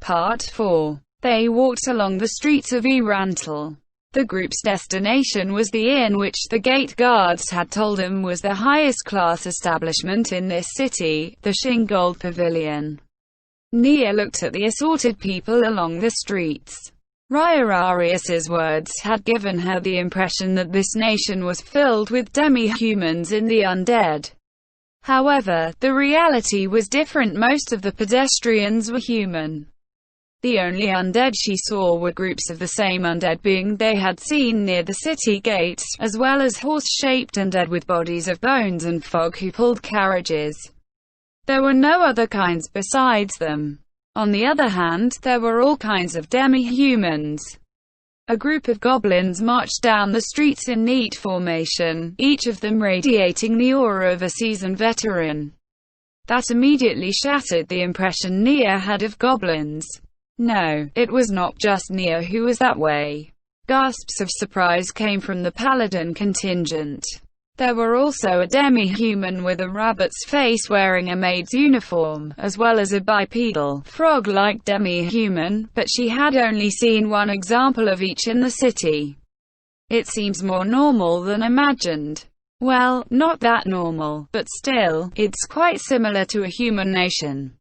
Part 4. They walked along the streets of Irantal. The group's destination was the inn which the gate guards had told him was the highest class establishment in this city, the Shingold Pavilion. Nia looked at the assorted people along the streets. Riarius's words had given her the impression that this nation was filled with demi-humans in the undead. However, the reality was different. Most of the pedestrians were human. The only undead she saw were groups of the same undead being they had seen near the city gates, as well as horse-shaped undead with bodies of bones and fog who pulled carriages. There were no other kinds besides them. On the other hand, there were all kinds of demi-humans. A group of goblins marched down the streets in neat formation, each of them radiating the aura of a seasoned veteran. That immediately shattered the impression Nia had of goblins. No, it was not just Nia who was that way. Gasps of surprise came from the paladin contingent. There were also a demi-human with a rabbit's face wearing a maid's uniform, as well as a bipedal, frog-like demi-human, but she had only seen one example of each in the city. It seems more normal than imagined. Well, not that normal, but still, it's quite similar to a human nation.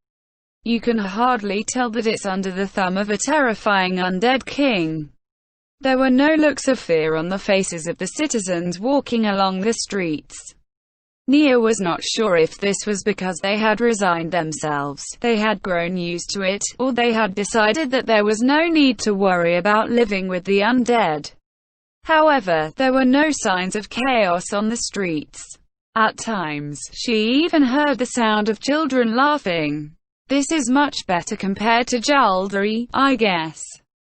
You can hardly tell that it's under the thumb of a terrifying undead king. There were no looks of fear on the faces of the citizens walking along the streets. Nia was not sure if this was because they had resigned themselves, they had grown used to it, or they had decided that there was no need to worry about living with the undead. However, there were no signs of chaos on the streets. At times, she even heard the sound of children laughing. This is much better compared to Jaldari, I guess.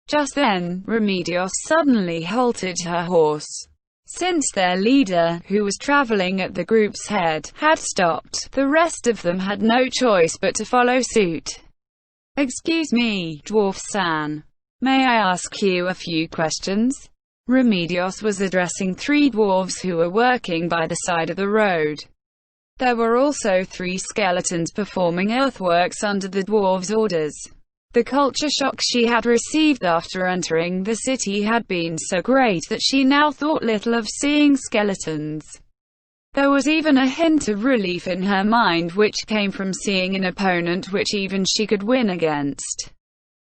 Just then, Remedios suddenly halted her horse. Since their leader, who was traveling at the group's head, had stopped, the rest of them had no choice but to follow suit. "Excuse me, Dwarf-san. May I ask you a few questions?" Remedios was addressing three dwarves who were working by the side of the road. There were also 3 skeletons performing earthworks under the dwarves' orders. The culture shock she had received after entering the city had been so great that she now thought little of seeing skeletons. There was even a hint of relief in her mind which came from seeing an opponent which even she could win against.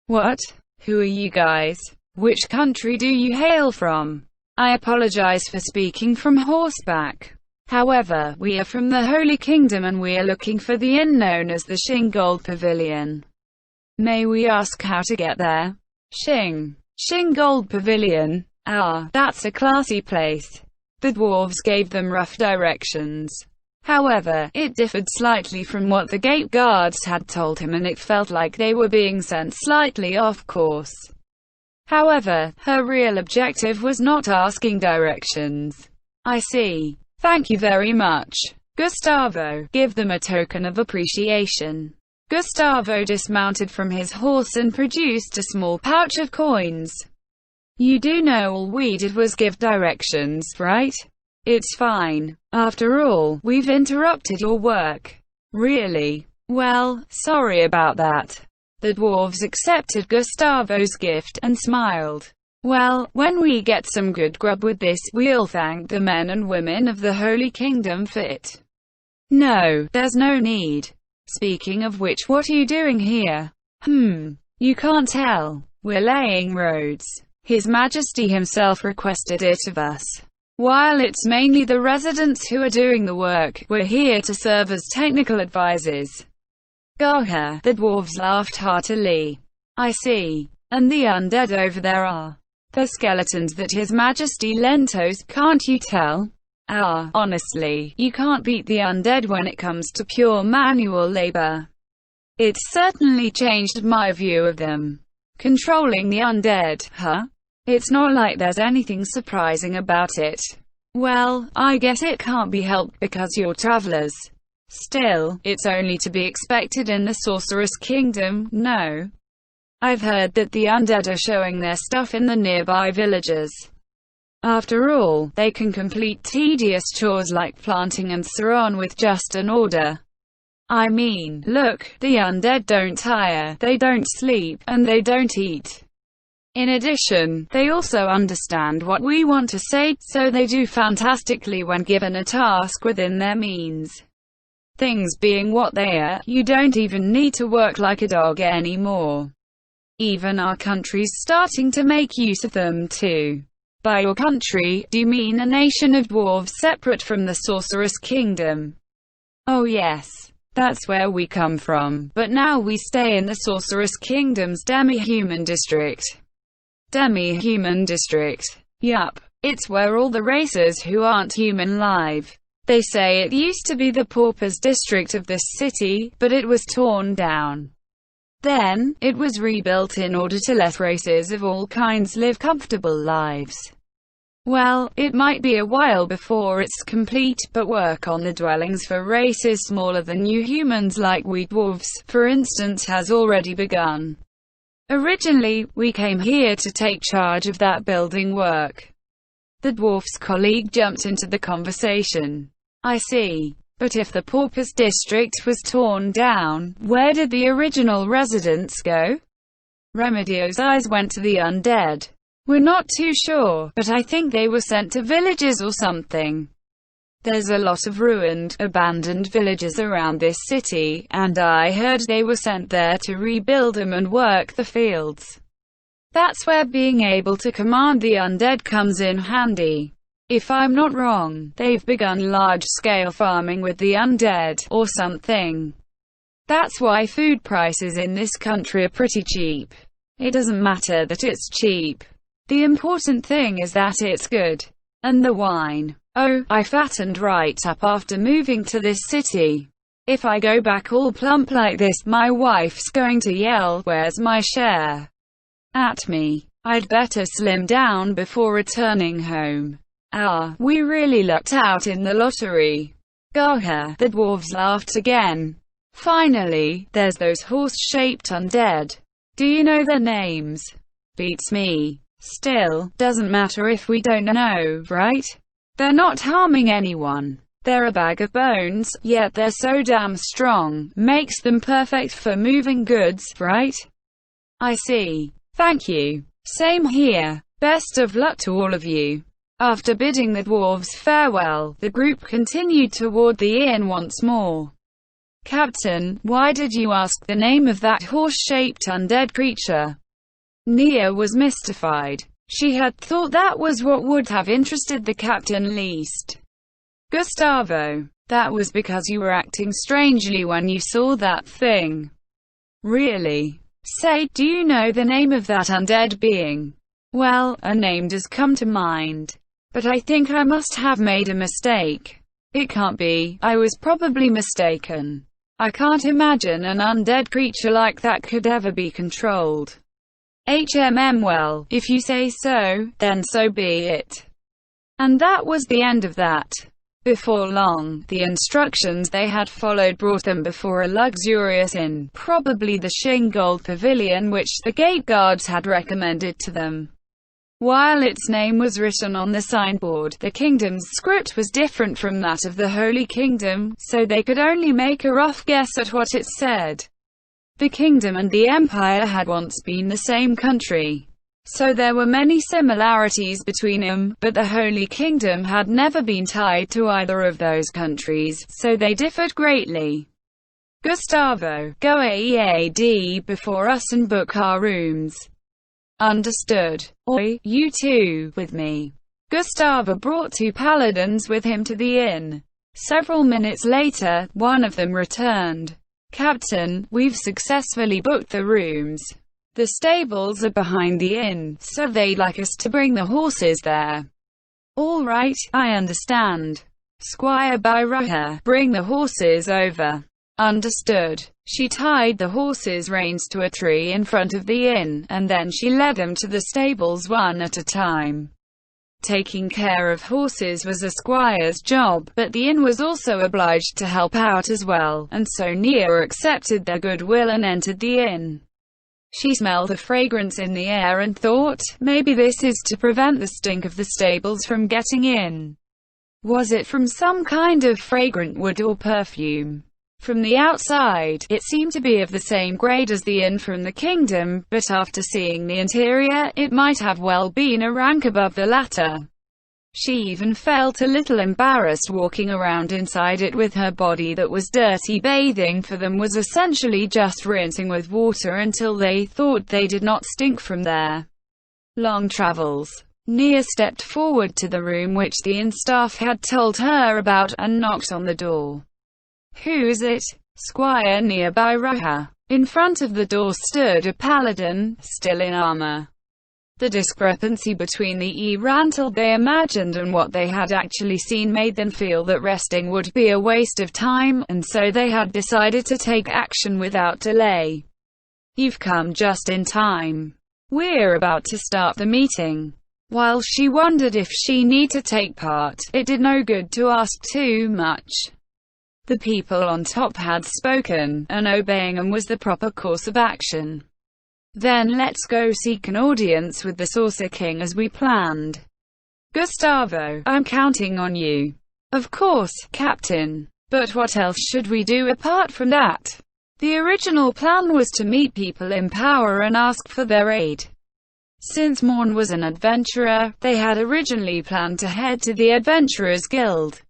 "What? Who are you guys? Which country do you hail from? I apologize for speaking from horseback. However, we are from the Holy Kingdom and we are looking for the inn known as the Shingold Pavilion. May we ask how to get there?" Shingold Pavilion? Ah, that's a classy place. The dwarves gave them rough directions. However, it differed slightly from what the gate guards had told him and it felt like they were being sent slightly off course. However, her real objective was not asking directions. "I see. Thank you very much, Gustavo. Give them a token of appreciation." Gustavo dismounted from his horse and produced a small pouch of coins. "You do know all we did was give directions, right? It's fine. After all, we've interrupted your work." "Really? Well, sorry about that." The dwarves accepted Gustavo's gift, and smiled. "Well, when we get some good grub with this, we'll thank the men and women of the Holy Kingdom for it." "No, there's no need. Speaking of which, what are you doing here?" You can't tell. We're laying roads. His Majesty himself requested it of us. While it's mainly the residents who are doing the work, we're here to serve as technical advisors." "Gaha," the dwarves laughed heartily. "I see. And the undead over there are the skeletons that His Majesty lent us, can't you tell?" "Ah, honestly, you can't beat the undead when it comes to pure manual labor. It's certainly changed my view of them. Controlling the undead, huh? It's not like there's anything surprising about it." "Well, I guess it can't be helped because you're travelers. Still, it's only to be expected in the Sorceress Kingdom, no? I've heard that the undead are showing their stuff in the nearby villages. After all, they can complete tedious chores like planting and so on with just an order. I mean, look, the undead don't tire, they don't sleep, and they don't eat. In addition, they also understand what we want to say, so they do fantastically when given a task within their means. Things being what they are, you don't even need to work like a dog anymore. Even our country's starting to make use of them too. By your country, do you mean a nation of dwarves separate from the Sorceress Kingdom? Oh yes. That's where we come from, but now we stay in the Sorceress Kingdom's demi-human district. Demi-human district. Yup. It's where all the races who aren't human live. They say it used to be the paupers district of this city, but it was torn down. Then, it was rebuilt in order to let races of all kinds live comfortable lives. Well, it might be a while before it's complete, but work on the dwellings for races smaller than you humans like we dwarves, for instance, has already begun. Originally, we came here to take charge of that building work. The dwarf's colleague jumped into the conversation. I see. But if the paupers district was torn down, where did the original residents go? Remedio's eyes went to the undead. We're not too sure, but I think they were sent to villages or something. There's a lot of ruined, abandoned villages around this city, and I heard they were sent there to rebuild them and work the fields. That's where being able to command the undead comes in handy. If I'm not wrong, they've begun large-scale farming with the undead, or something. That's why food prices in this country are pretty cheap. It doesn't matter that it's cheap. The important thing is that it's good. And the wine. Oh, I fattened right up after moving to this city. If I go back all plump like this, my wife's going to yell, "Where's my share?" at me. I'd better slim down before returning home. Ah, we really lucked out in the lottery. Gaha, the dwarves laughed again. Finally, there's those horse-shaped undead. Do you know their names? Beats me. Still, doesn't matter if we don't know, right? They're not harming anyone. They're a bag of bones, yet they're so damn strong, makes them perfect for moving goods, right? I see. Thank you. Same here. Best of luck to all of you. After bidding the dwarves farewell, the group continued toward the inn once more. Captain, why did you ask the name of that horse-shaped undead creature? Nia was mystified. She had thought that was what would have interested the captain least. Gustavo, that was because you were acting strangely when you saw that thing. Really? Say, do you know the name of that undead being? Well, a name does come to mind. But I think I must have made a mistake. It can't be, I was probably mistaken. I can't imagine an undead creature like that could ever be controlled. Well, if you say so, then so be it. And that was the end of that. Before long, the instructions they had followed brought them before a luxurious inn, probably the Shingold Pavilion which the gate guards had recommended to them. While its name was written on the signboard, the kingdom's script was different from that of the Holy Kingdom, so they could only make a rough guess at what it said. The kingdom and the empire had once been the same country, so there were many similarities between them, but the Holy Kingdom had never been tied to either of those countries, so they differed greatly. Gustavo, go AEAD before us and book our rooms. Understood. Oi, you two, with me. Gustavo brought two paladins with him to the inn. Several minutes later, one of them returned. Captain, we've successfully booked the rooms. The stables are behind the inn, so they'd like us to bring the horses there. All right, I understand. Squire Byraha, bring the horses over. Understood. She tied the horses' reins to a tree in front of the inn, and then she led them to the stables one at a time. Taking care of horses was a squire's job, but the inn was also obliged to help out as well, and so Nia accepted their goodwill and entered the inn. She smelled the fragrance in the air and thought, maybe this is to prevent the stink of the stables from getting in. Was it from some kind of fragrant wood or perfume? From the outside, it seemed to be of the same grade as the inn from the kingdom, but after seeing the interior, it might have well been a rank above the latter. She even felt a little embarrassed walking around inside it with her body that was dirty. Bathing for them was essentially just rinsing with water until they thought they did not stink from their long travels. Nia stepped forward to the room which the inn staff had told her about, and knocked on the door. "Who's it?" "Squire Nia Roha." In front of the door stood a paladin, still in armor. The discrepancy between the Rantel they imagined and what they had actually seen made them feel that resting would be a waste of time, and so they had decided to take action without delay. "You've come just in time. We're about to start the meeting." While she wondered if she need to take part, it did no good to ask too much. The people on top had spoken, and obeying them was the proper course of action. "Then let's go seek an audience with the Saucer King as we planned. Gustavo, I'm counting on you." "Of course, Captain. But what else should we do apart from that?" The original plan was to meet people in power and ask for their aid. Since Morn was an adventurer, they had originally planned to head to the Adventurers Guild.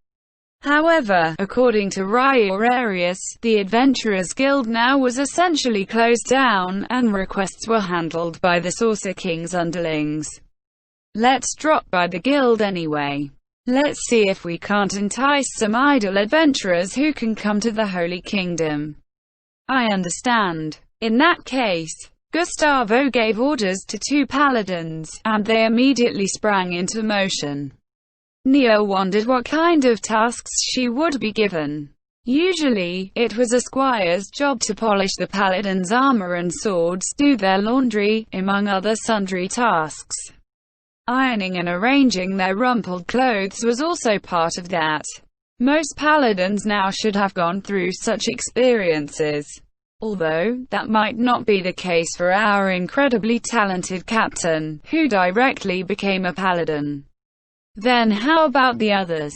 However, according to Arius, the Adventurers Guild now was essentially closed down, and requests were handled by the Saucer King's underlings. "Let's drop by the guild anyway. Let's see if we can't entice some idle adventurers who can come to the Holy Kingdom." "I understand. In that case," Gustavo gave orders to 2 paladins, and they immediately sprang into motion. Nia wondered what kind of tasks she would be given. Usually, it was a squire's job to polish the paladins' armor and swords, do their laundry, among other sundry tasks. Ironing and arranging their rumpled clothes was also part of that. Most paladins now should have gone through such experiences. Although, that might not be the case for our incredibly talented captain, who directly became a paladin. Then how about the others?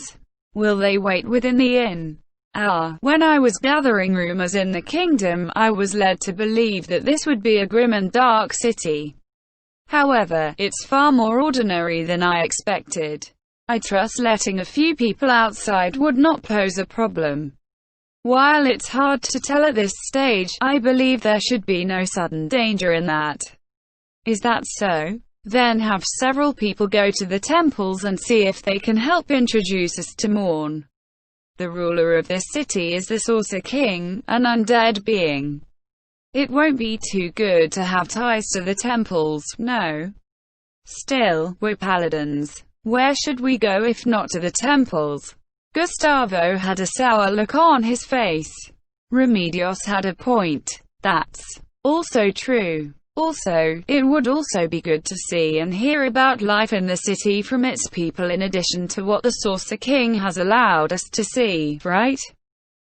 Will they wait within the inn? When I was gathering rumors in the kingdom, I was led to believe that this would be a grim and dark city. However, it's far more ordinary than I expected. I trust letting a few people outside would not pose a problem. While it's hard to tell at this stage, I believe there should be no sudden danger in that. Is that so? Then have several people go to the temples and see if they can help introduce us to Morn. The ruler of this city is the Saucer King, an undead being. It won't be too good to have ties to the temples, no? Still, we're paladins. Where should we go if not to the temples? Gustavo had a sour look on his face. Remedios had a point. That's also true. Also, it would also be good to see and hear about life in the city from its people in addition to what the Saucer King has allowed us to see, right?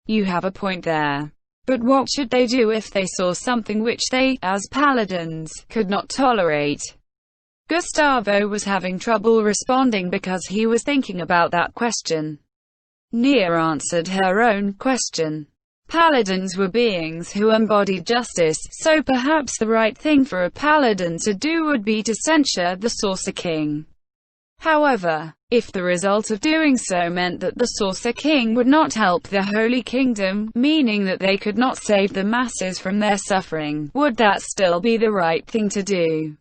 You have a point there. But what should they do if they saw something which they, as paladins, could not tolerate? Gustavo was having trouble responding because he was thinking about that question. Nia answered her own question. Paladins were beings who embodied justice, so perhaps the right thing for a paladin to do would be to censure the Saucer King. However, if the result of doing so meant that the Saucer King would not help the Holy Kingdom, meaning that they could not save the masses from their suffering, would that still be the right thing to do?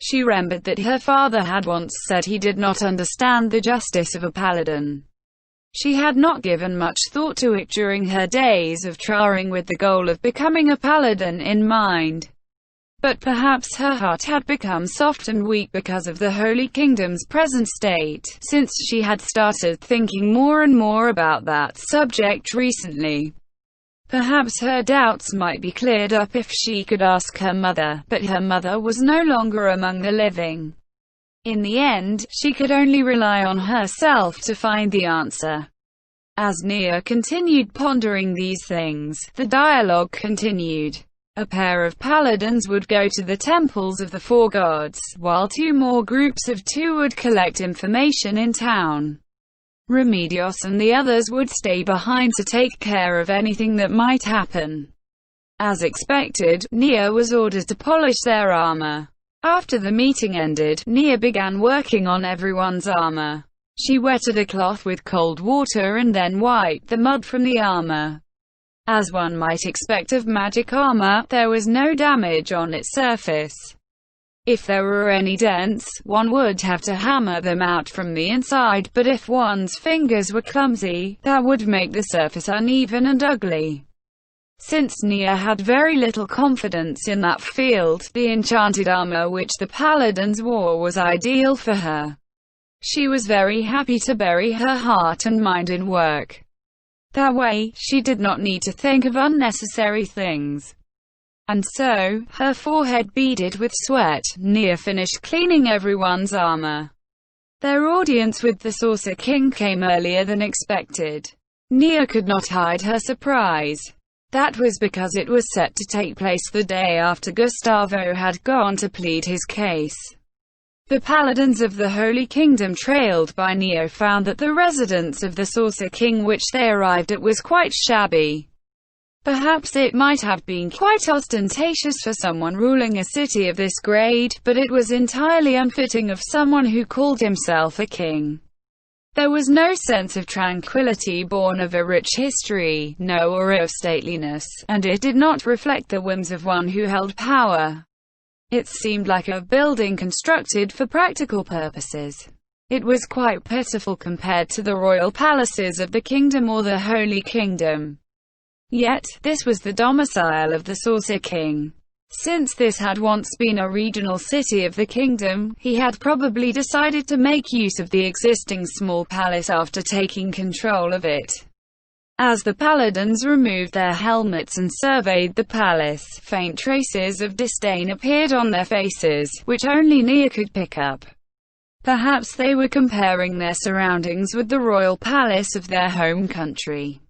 She remembered that her father had once said he did not understand the justice of a paladin. She had not given much thought to it during her days of trying with the goal of becoming a paladin in mind. But perhaps her heart had become soft and weak because of the Holy Kingdom's present state, since she had started thinking more and more about that subject recently. Perhaps her doubts might be cleared up if she could ask her mother, but her mother was no longer among the living. In the end, she could only rely on herself to find the answer. As Nia continued pondering these things, the dialogue continued. A pair of paladins would go to the temples of the 4 gods, while 2 more groups of 2 would collect information in town. Remedios and the others would stay behind to take care of anything that might happen. As expected, Nia was ordered to polish their armor. After the meeting ended, Nia began working on everyone's armor. She wetted a cloth with cold water and then wiped the mud from the armor. As one might expect of magic armor, there was no damage on its surface. If there were any dents, one would have to hammer them out from the inside, but if one's fingers were clumsy, that would make the surface uneven and ugly. Since Nia had very little confidence in that field, the enchanted armor which the paladins wore was ideal for her. She was very happy to bury her heart and mind in work. That way, she did not need to think of unnecessary things. And so, her forehead beaded with sweat, Nia finished cleaning everyone's armor. Their audience with the Saucer King came earlier than expected. Nia could not hide her surprise. That was because it was set to take place the day after Gustavo had gone to plead his case. The paladins of the Holy Kingdom, trailed by Nia, found that the residence of the Saucer King which they arrived at was quite shabby. Perhaps it might have been quite ostentatious for someone ruling a city of this grade, but it was entirely unfitting of someone who called himself a king. There was no sense of tranquility born of a rich history, no aura of stateliness, and it did not reflect the whims of one who held power. It seemed like a building constructed for practical purposes. It was quite pitiful compared to the royal palaces of the kingdom or the Holy Kingdom. Yet, this was the domicile of the Saucer King. Since this had once been a regional city of the kingdom, he had probably decided to make use of the existing small palace after taking control of it. As the paladins removed their helmets and surveyed the palace, faint traces of disdain appeared on their faces, which only Nia could pick up. Perhaps they were comparing their surroundings with the royal palace of their home country.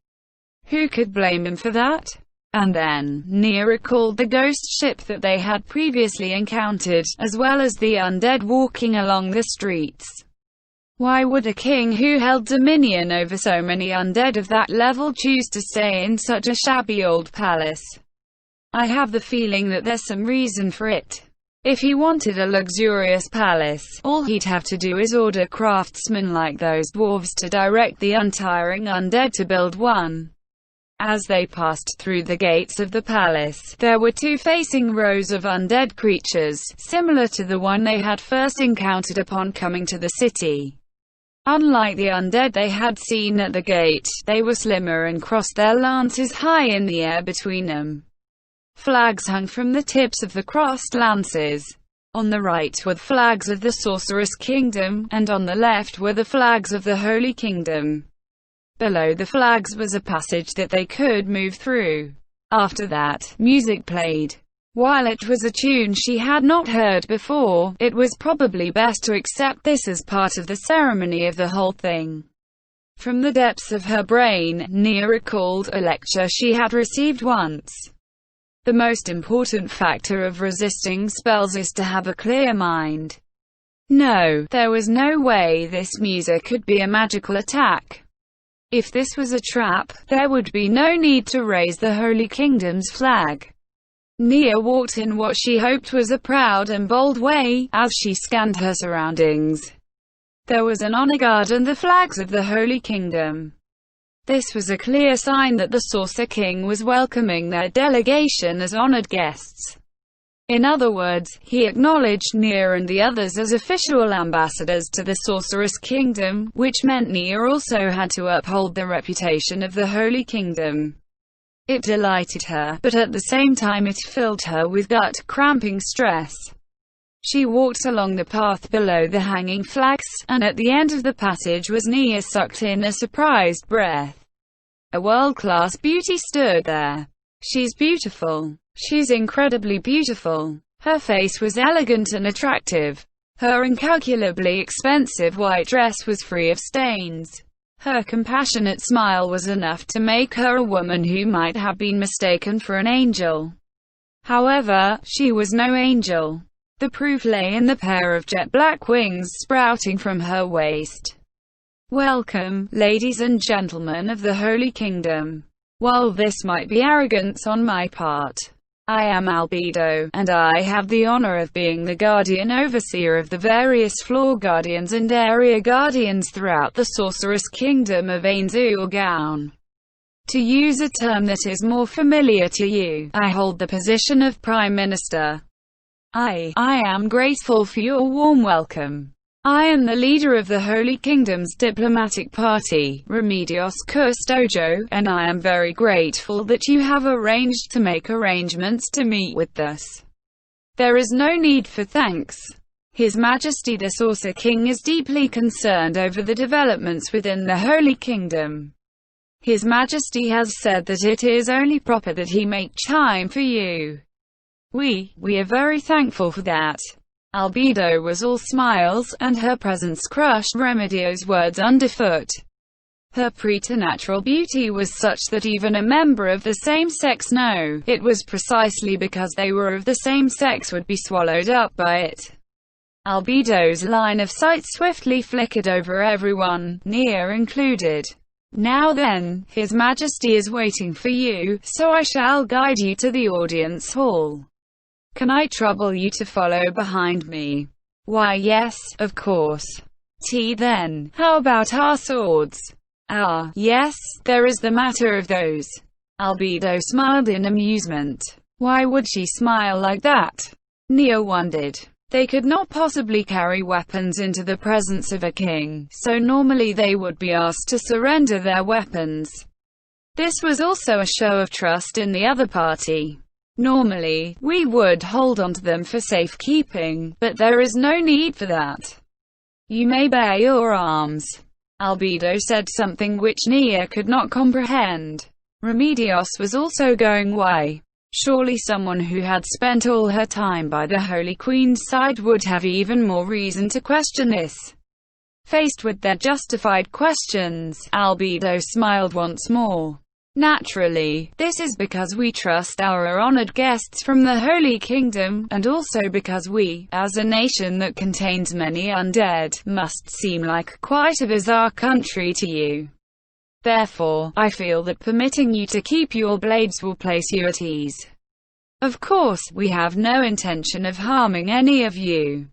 Who could blame him for that? And then, Nia recalled the ghost ship that they had previously encountered, as well as the undead walking along the streets. Why would a king who held dominion over so many undead of that level choose to stay in such a shabby old palace? I have the feeling that there's some reason for it. If he wanted a luxurious palace, all he'd have to do is order craftsmen like those dwarves to direct the untiring undead to build one. As they passed through the gates of the palace, there were two facing rows of undead creatures, similar to the one they had first encountered upon coming to the city. Unlike the undead they had seen at the gate, they were slimmer and crossed their lances high in the air between them. Flags hung from the tips of the crossed lances. On the right were the flags of the Sorceress Kingdom, and on the left were the flags of the Holy Kingdom. Below the flags was a passage that they could move through. After that, music played. While it was a tune she had not heard before, it was probably best to accept this as part of the ceremony of the whole thing. From the depths of her brain, Nia recalled a lecture she had received once. The most important factor of resisting spells is to have a clear mind. No, there was no way this music could be a magical attack. If this was a trap, there would be no need to raise the Holy Kingdom's flag. Nia walked in what she hoped was a proud and bold way, as she scanned her surroundings. There was an honor guard and the flags of the Holy Kingdom. This was a clear sign that the Saucer King was welcoming their delegation as honored guests. In other words, he acknowledged Nia and the others as official ambassadors to the Sorceress Kingdom, which meant Nia also had to uphold the reputation of the Holy Kingdom. It delighted her, but at the same time it filled her with gut-cramping stress. She walked along the path below the hanging flags, and at the end of the passage was Nia sucked in a surprised breath. A world-class beauty stood there. She's beautiful. She's incredibly beautiful. Her face was elegant and attractive. Her incalculably expensive white dress was free of stains. Her compassionate smile was enough to make her a woman who might have been mistaken for an angel. However, she was no angel. The proof lay in the pair of jet black wings sprouting from her waist. Welcome, ladies and gentlemen of the Holy Kingdom. While this might be arrogance on my part, I am Albedo, and I have the honor of being the guardian overseer of the various floor guardians and area guardians throughout the sorceress kingdom of Ainzulgaon. To use a term that is more familiar to you, I hold the position of Prime Minister. I am grateful for your warm welcome. I am the leader of the Holy Kingdom's diplomatic party, Remedios Custodio, and I am very grateful that you have arranged to make arrangements to meet with us. There is no need for thanks. His Majesty the Sorcerer King is deeply concerned over the developments within the Holy Kingdom. His Majesty has said that it is only proper that he make time for you. We are very thankful for that. Albedo was all smiles, and her presence crushed Remedios' words underfoot. Her preternatural beauty was such that even a member of the same sex knew it was precisely because they were of the same sex would be swallowed up by it. Albedo's line of sight swiftly flickered over everyone, Nia included. Now then, His Majesty is waiting for you, so I shall guide you to the audience hall. Can I trouble you to follow behind me? Why yes, of course. Then, how about our swords? Yes, there is the matter of those. Albedo smiled in amusement. Why would she smile like that? Nia wondered. They could not possibly carry weapons into the presence of a king, so normally they would be asked to surrender their weapons. This was also a show of trust in the other party. Normally, we would hold onto them for safekeeping, but there is no need for that. You may bear your arms. Albedo said something which Nia could not comprehend. Remedios was also going, why? Surely someone who had spent all her time by the Holy Queen's side would have even more reason to question this. Faced with their justified questions, Albedo smiled once more. Naturally, this is because we trust our honored guests from the Holy Kingdom, and also because we, as a nation that contains many undead, must seem like quite a bizarre country to you. Therefore, I feel that permitting you to keep your blades will place you at ease. Of course, we have no intention of harming any of you.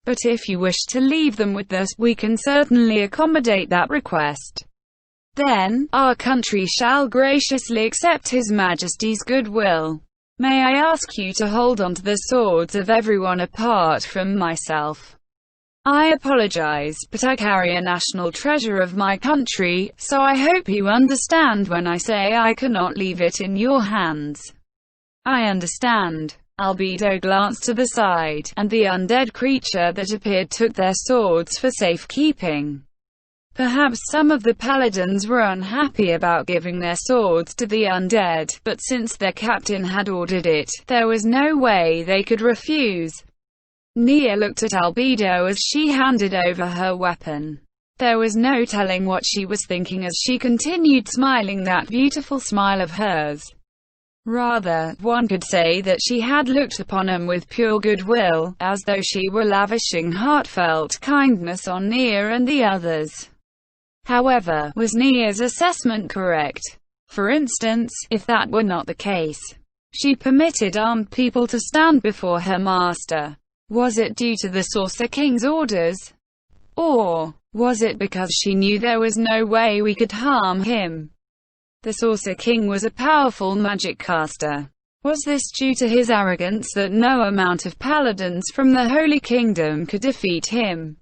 But if you wish to leave them with us, we can certainly accommodate that request. Then, our country shall graciously accept His Majesty's goodwill. May I ask you to hold on to the swords of everyone apart from myself? I apologize, but I carry a national treasure of my country, so I hope you understand when I say I cannot leave it in your hands. I understand. Albedo glanced to the side, and the undead creature that appeared took their swords for safekeeping. Perhaps some of the paladins were unhappy about giving their swords to the undead, but since their captain had ordered it, there was no way they could refuse. Nia looked at Albedo as she handed over her weapon. There was no telling what she was thinking as she continued smiling that beautiful smile of hers. Rather, one could say that she had looked upon him with pure goodwill, as though she were lavishing heartfelt kindness on Nia and the others. However, was Nia's assessment correct? For instance, if that were not the case, she permitted armed people to stand before her master. Was it due to the Sorcerer King's orders? Or was it because she knew there was no way we could harm him? The Sorcerer King was a powerful magic caster. Was this due to his arrogance that no amount of paladins from the Holy Kingdom could defeat him?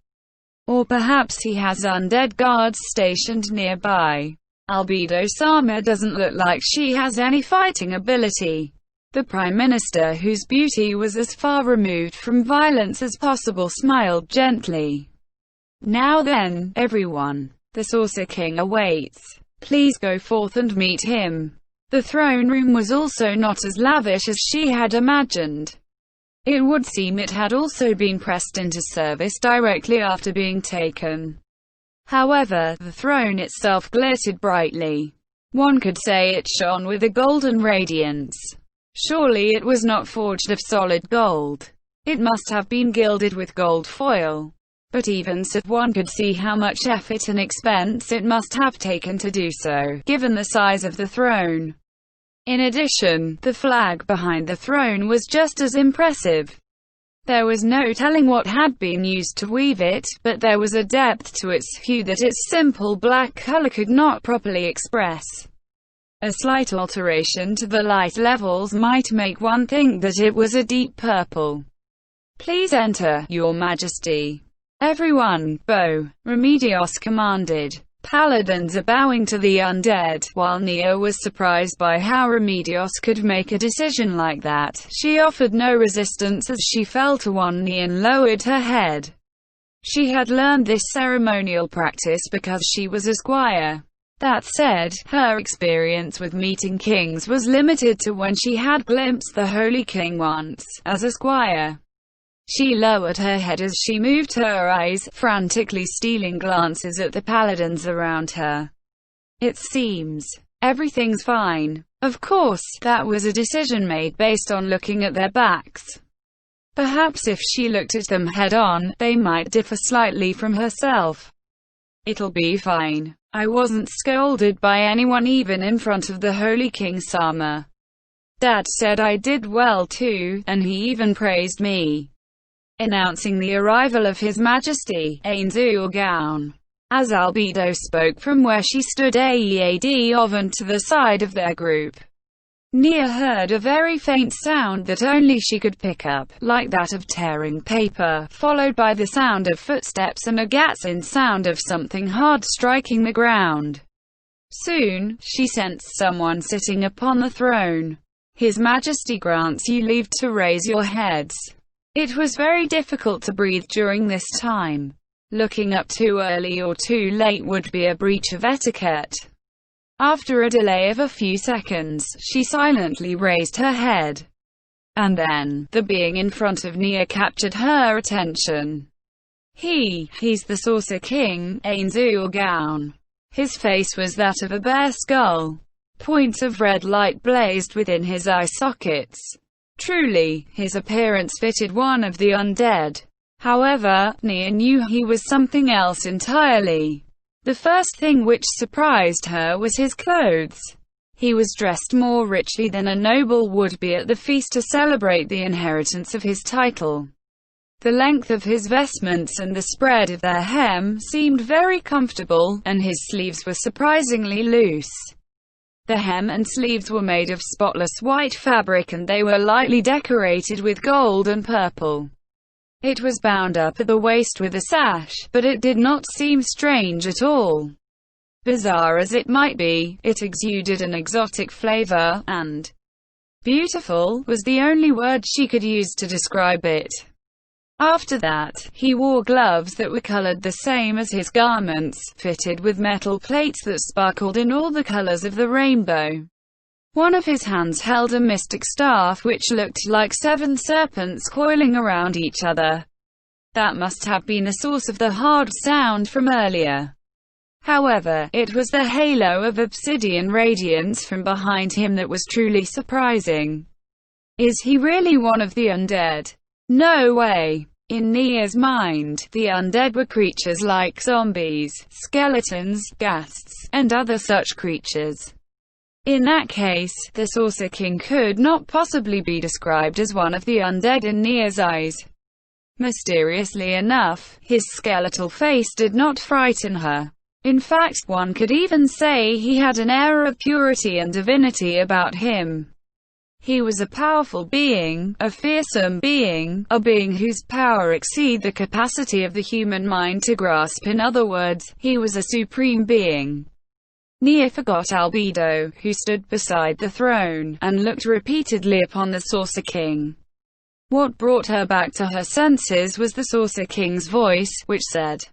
Or perhaps he has undead guards stationed nearby. Albedo-sama doesn't look like she has any fighting ability. The Prime Minister, whose beauty was as far removed from violence as possible, smiled gently. Now then, everyone. The Sorcerer King awaits. Please go forth and meet him. The throne room was also not as lavish as she had imagined. It would seem it had also been pressed into service directly after being taken. However, the throne itself glittered brightly. One could say it shone with a golden radiance. Surely it was not forged of solid gold. It must have been gilded with gold foil. But even so, one could see how much effort and expense it must have taken to do so, given the size of the throne. In addition, the flag behind the throne was just as impressive. There was no telling what had been used to weave it, but there was a depth to its hue that its simple black color could not properly express. A slight alteration to the light levels might make one think that it was a deep purple. "Please enter, Your Majesty." "Everyone, bow," Remedios commanded. Paladins are bowing to the undead. While Nia was surprised by how Remedios could make a decision like that, she offered no resistance as she fell to one knee and lowered her head. She had learned this ceremonial practice because she was a squire. That said, her experience with meeting kings was limited to when she had glimpsed the Holy King once, as a squire. She lowered her head as she moved her eyes, frantically stealing glances at the paladins around her. "It seems everything's fine." Of course, that was a decision made based on looking at their backs. Perhaps if she looked at them head-on, they might differ slightly from herself. "It'll be fine. I wasn't scolded by anyone even in front of the Holy King Sama. Dad said I did well too, and he even praised me." Announcing the arrival of His Majesty, Ainzul, as Albedo spoke from where she stood aead oven to the side of their group. Nia heard a very faint sound that only she could pick up, like that of tearing paper, followed by the sound of footsteps and a gasping sound of something hard striking the ground. Soon, she sensed someone sitting upon the throne. "His Majesty grants you leave to raise your heads." It was very difficult to breathe during this time. Looking up too early or too late would be a breach of etiquette. After a delay of a few seconds, she silently raised her head. And then, the being in front of Nia captured her attention. He's the Saucer King, Ainzul. His face was that of a bear skull. Points of red light blazed within his eye sockets. Truly, his appearance fitted one of the undead. However, Nia knew he was something else entirely. The first thing which surprised her was his clothes. He was dressed more richly than a noble would be at the feast to celebrate the inheritance of his title. The length of his vestments and the spread of their hem seemed very comfortable, and his sleeves were surprisingly loose. The hem and sleeves were made of spotless white fabric and they were lightly decorated with gold and purple. It was bound up at the waist with a sash, but it did not seem strange at all. Bizarre as it might be, it exuded an exotic flavor, and beautiful was the only word she could use to describe it. After that, he wore gloves that were colored the same as his garments, fitted with metal plates that sparkled in all the colors of the rainbow. One of his hands held a mystic staff which looked like 7 serpents coiling around each other. That must have been the source of the hard sound from earlier. However, it was the halo of obsidian radiance from behind him that was truly surprising. Is he really one of the undead? No way. In Nia's mind, the undead were creatures like zombies, skeletons, ghasts, and other such creatures. In that case, the Saucer King could not possibly be described as one of the undead in Nia's eyes. Mysteriously enough, his skeletal face did not frighten her. In fact, one could even say he had an air of purity and divinity about him. He was a powerful being, a fearsome being, a being whose power exceeded the capacity of the human mind to grasp. In other words, he was a supreme being. Nia forgot Albedo, who stood beside the throne, and looked repeatedly upon the Saucer King. What brought her back to her senses was the Saucer King's voice, which said,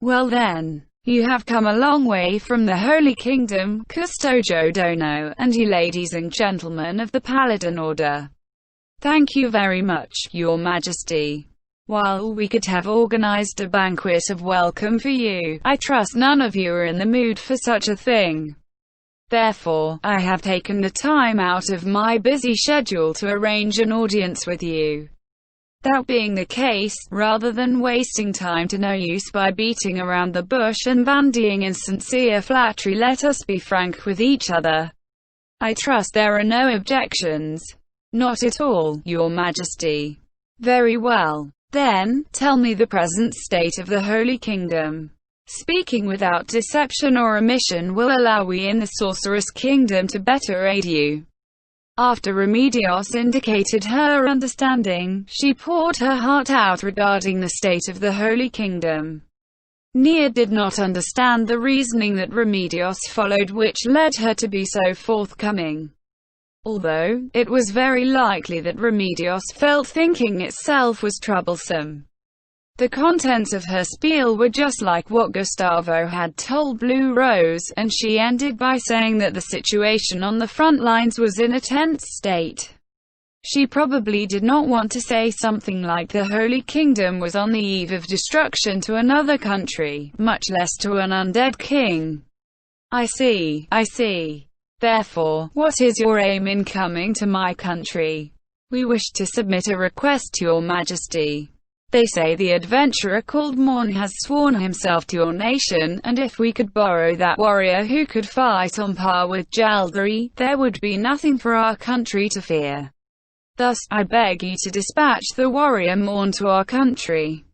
"Well then, you have come a long way from the Holy Kingdom, Custodio Dono, and you ladies and gentlemen of the Paladin Order. Thank you very much, Your Majesty. While we could have organized a banquet of welcome for you, I trust none of you are in the mood for such a thing. Therefore, I have taken the time out of my busy schedule to arrange an audience with you. That being the case, rather than wasting time to no use by beating around the bush and bandying insincere flattery, let us be frank with each other. I trust there are no objections. Not at all, Your Majesty. Very well. Then, tell me the present state of the Holy Kingdom. Speaking without deception or omission will allow we in the Sorceress Kingdom to better aid you. After Remedios indicated her understanding, she poured her heart out regarding the state of the Holy Kingdom. Nia did not understand the reasoning that Remedios followed, which led her to be so forthcoming. Although, it was very likely that Remedios felt thinking itself was troublesome. The contents of her spiel were just like what Gustavo had told Blue Rose, and she ended by saying that the situation on the front lines was in a tense state. She probably did not want to say something like the Holy Kingdom was on the eve of destruction to another country, much less to an undead king. I see. Therefore, what is your aim in coming to my country? We wish to submit a request to your Majesty. They say the adventurer called Morn has sworn himself to your nation, and if we could borrow that warrior who could fight on par with Jaldari, there would be nothing for our country to fear. Thus, I beg you to dispatch the warrior Morn to our country.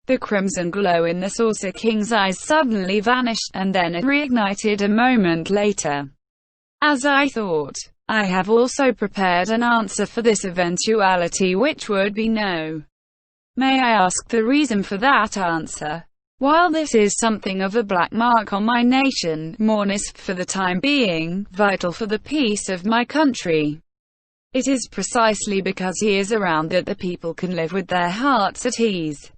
The crimson glow in the Saucer King's eyes suddenly vanished, and then it reignited a moment later. As I thought, I have also prepared an answer for this eventuality, which would be no. May I ask the reason for that answer? While this is something of a black mark on my nation, Morn is, for the time being, vital for the peace of my country. It is precisely because he is around that the people can live with their hearts at ease.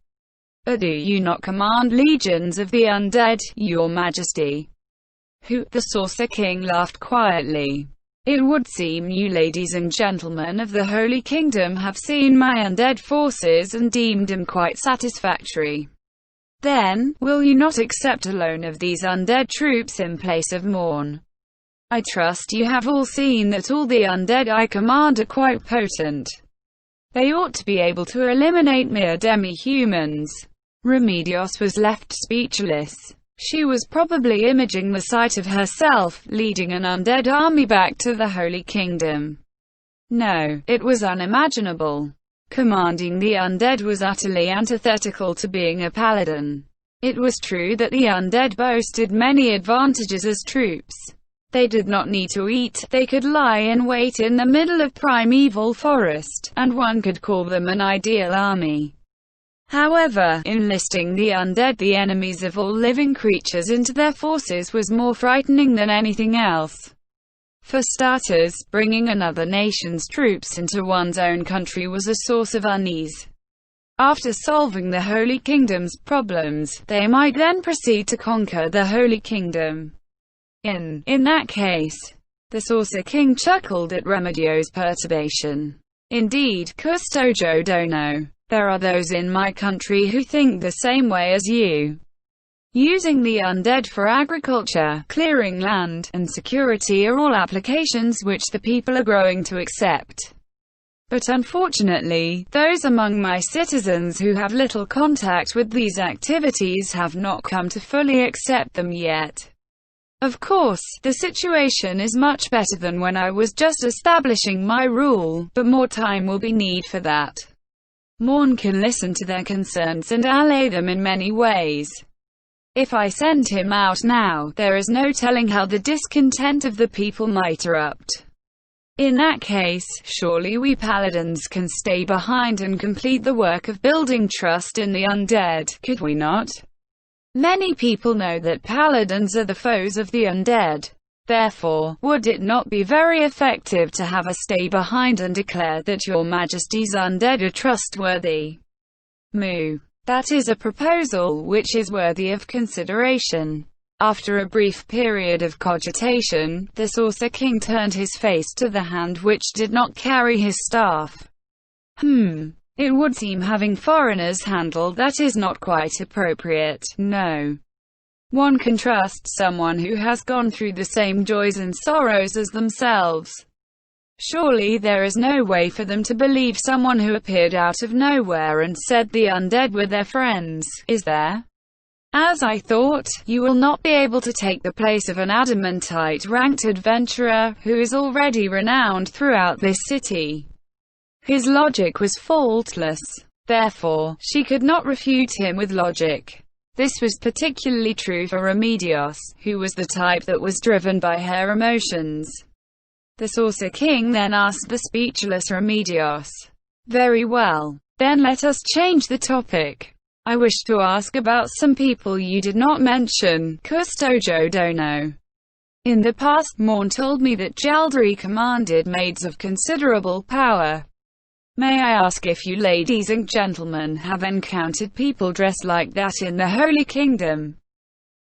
But do you not command legions of the undead, Your Majesty? Who? The Saucer King laughed quietly. It would seem you ladies and gentlemen of the Holy Kingdom have seen my undead forces and deemed them quite satisfactory. Then, will you not accept a loan of these undead troops in place of Morn? I trust you have all seen that all the undead I command are quite potent. They ought to be able to eliminate mere demi-humans. Remedios was left speechless. She was probably imaging the sight of herself, leading an undead army back to the Holy Kingdom. No, it was unimaginable. Commanding the undead was utterly antithetical to being a paladin. It was true that the undead boasted many advantages as troops. They did not need to eat, they could lie in wait in the middle of primeval forest, and one could call them an ideal army. However, enlisting the undead, the enemies of all living creatures, into their forces was more frightening than anything else. For starters, bringing another nation's troops into one's own country was a source of unease. After solving the Holy Kingdom's problems, they might then proceed to conquer the Holy Kingdom. In that case, the Saucer King chuckled at Remedios' perturbation. Indeed, Custodio Dono. There are those in my country who think the same way as you. Using the undead for agriculture, clearing land, and security are all applications which the people are growing to accept. But unfortunately, those among my citizens who have little contact with these activities have not come to fully accept them yet. Of course, the situation is much better than when I was just establishing my rule, but more time will be needed for that. Morn can listen to their concerns and allay them in many ways. If I send him out now, there is no telling how the discontent of the people might erupt. In that case, surely we paladins can stay behind and complete the work of building trust in the undead, could we not? Many people know that paladins are the foes of the undead. Therefore, would it not be very effective to have us stay behind and declare that Your Majesty's undead are trustworthy? Moo. That is a proposal which is worthy of consideration. After a brief period of cogitation, the Saucer King turned his face to the hand which did not carry his staff. It would seem having foreigners handle that is not quite appropriate, no. One can trust someone who has gone through the same joys and sorrows as themselves. Surely there is no way for them to believe someone who appeared out of nowhere and said the undead were their friends, is there? As I thought, you will not be able to take the place of an adamantite-ranked adventurer, who is already renowned throughout this city. His logic was faultless. Therefore, she could not refute him with logic. This was particularly true for Remedios, who was the type that was driven by her emotions. The Saucer King then asked the speechless Remedios, "Very well. Then let us change the topic. I wish to ask about some people you did not mention, Custodio Dono. In the past, Morn told me that Jaldri commanded maids of considerable power. May I ask if you ladies and gentlemen have encountered people dressed like that in the Holy Kingdom?"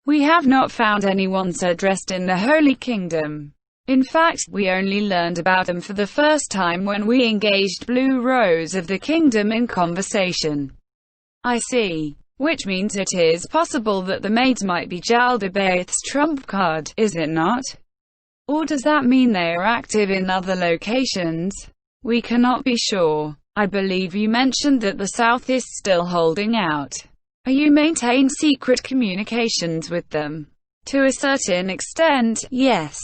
"We have not found anyone so dressed in the Holy Kingdom. In fact, we only learned about them for the first time when we engaged Blue Rose of the Kingdom in conversation." "I see. Which means it is possible that the maids might be Jaldabaoth's trump card, is it not? Or does that mean they are active in other locations? We cannot be sure. I believe you mentioned that the South is still holding out. Are you maintain secret communications with them?" "To a certain extent, yes.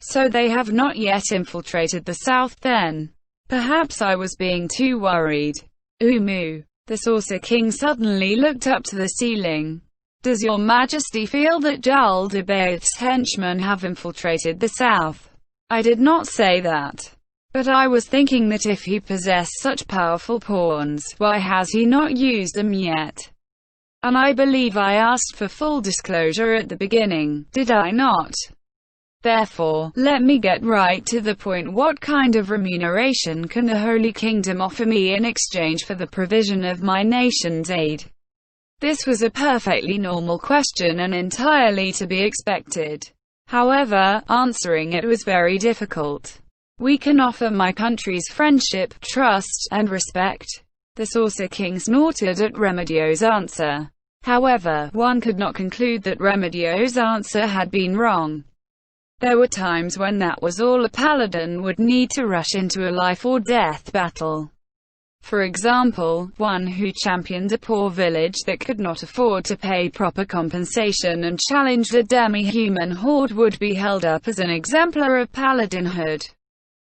So they have not yet infiltrated the South then? Perhaps I was being too worried." "Umu." The Saucer King suddenly looked up to the ceiling. "Does your Majesty feel that Jaldabaoth's henchmen have infiltrated the South?" "I did not say that. But I was thinking that if he possessed such powerful pawns, why has he not used them yet? And I believe I asked for full disclosure at the beginning, did I not? Therefore, let me get right to the point. What kind of remuneration can the Holy Kingdom offer me in exchange for the provision of my nation's aid?" This was a perfectly normal question and entirely to be expected. However, answering it was very difficult. "We can offer my country's friendship, trust, and respect." The Saucer King snorted at Remedios' answer. However, one could not conclude that Remedios' answer had been wrong. There were times when that was all a paladin would need to rush into a life-or-death battle. For example, one who championed a poor village that could not afford to pay proper compensation and challenged a demi-human horde would be held up as an exemplar of paladinhood.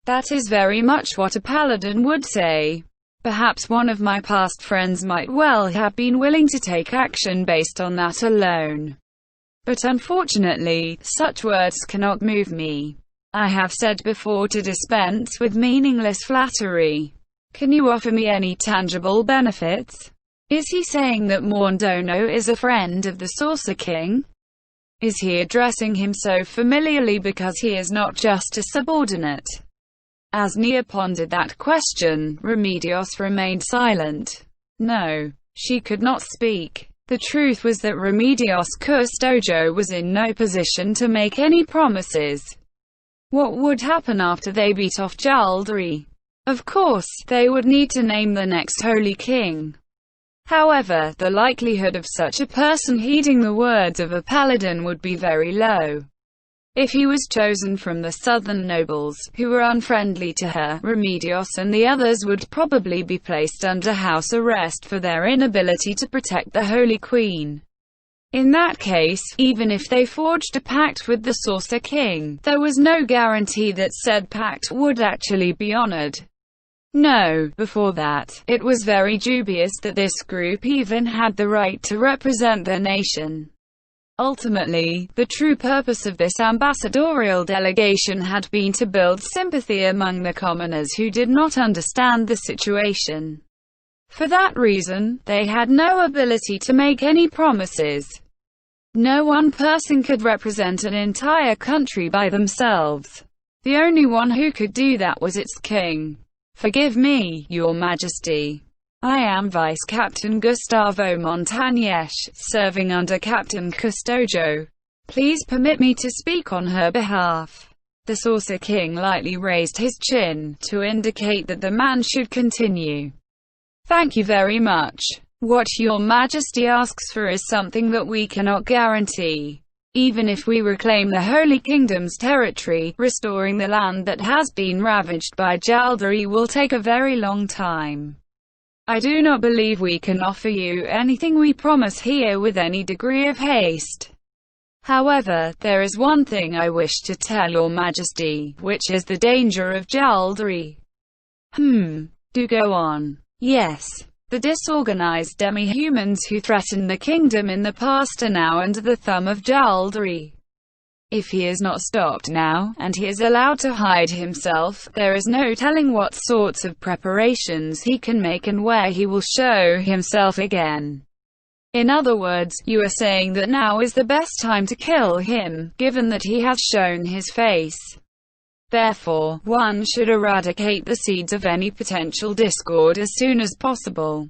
That is very much what a paladin would say. Perhaps one of my past friends might well have been willing to take action based on that alone. But unfortunately, such words cannot move me. I have said before to dispense with meaningless flattery. Can you offer me any tangible benefits? Is he saying that Morndono is a friend of the Saucer King? Is he addressing him so familiarly because he is not just a subordinate? As Nia pondered that question, Remedios remained silent. No, she could not speak. The truth was that Remedios Custodio was in no position to make any promises. What would happen after they beat off Jaldri? Of course, they would need to name the next Holy King. However, the likelihood of such a person heeding the words of a paladin would be very low. If he was chosen from the southern nobles, who were unfriendly to her, Remedios and the others would probably be placed under house arrest for their inability to protect the Holy Queen. In that case, even if they forged a pact with the Saucer King, there was no guarantee that said pact would actually be honored. No, before that, it was very dubious that this group even had the right to represent their nation. Ultimately, the true purpose of this ambassadorial delegation had been to build sympathy among the commoners who did not understand the situation. For that reason, they had no ability to make any promises. No one person could represent an entire country by themselves. The only one who could do that was its king. "Forgive me, Your Majesty. I am Vice Captain Gustavo Montañez, serving under Captain Custodio. Please permit me to speak on her behalf." The Saucer King lightly raised his chin, to indicate that the man should continue. "Thank you very much. What Your Majesty asks for is something that we cannot guarantee. Even if we reclaim the Holy Kingdom's territory, restoring the land that has been ravaged by Jaldaри will take a very long time. I do not believe we can offer you anything we promise here with any degree of haste. However, there is one thing I wish to tell your majesty, which is the danger of Jaldari. Do go on. Yes. The disorganized demi-humans who threatened the kingdom in the past are now under the thumb of Jaldari. If he is not stopped now, and he is allowed to hide himself, there is no telling what sorts of preparations he can make and where he will show himself again. In other words, you are saying that now is the best time to kill him, given that he has shown his face. Therefore, one should eradicate the seeds of any potential discord as soon as possible.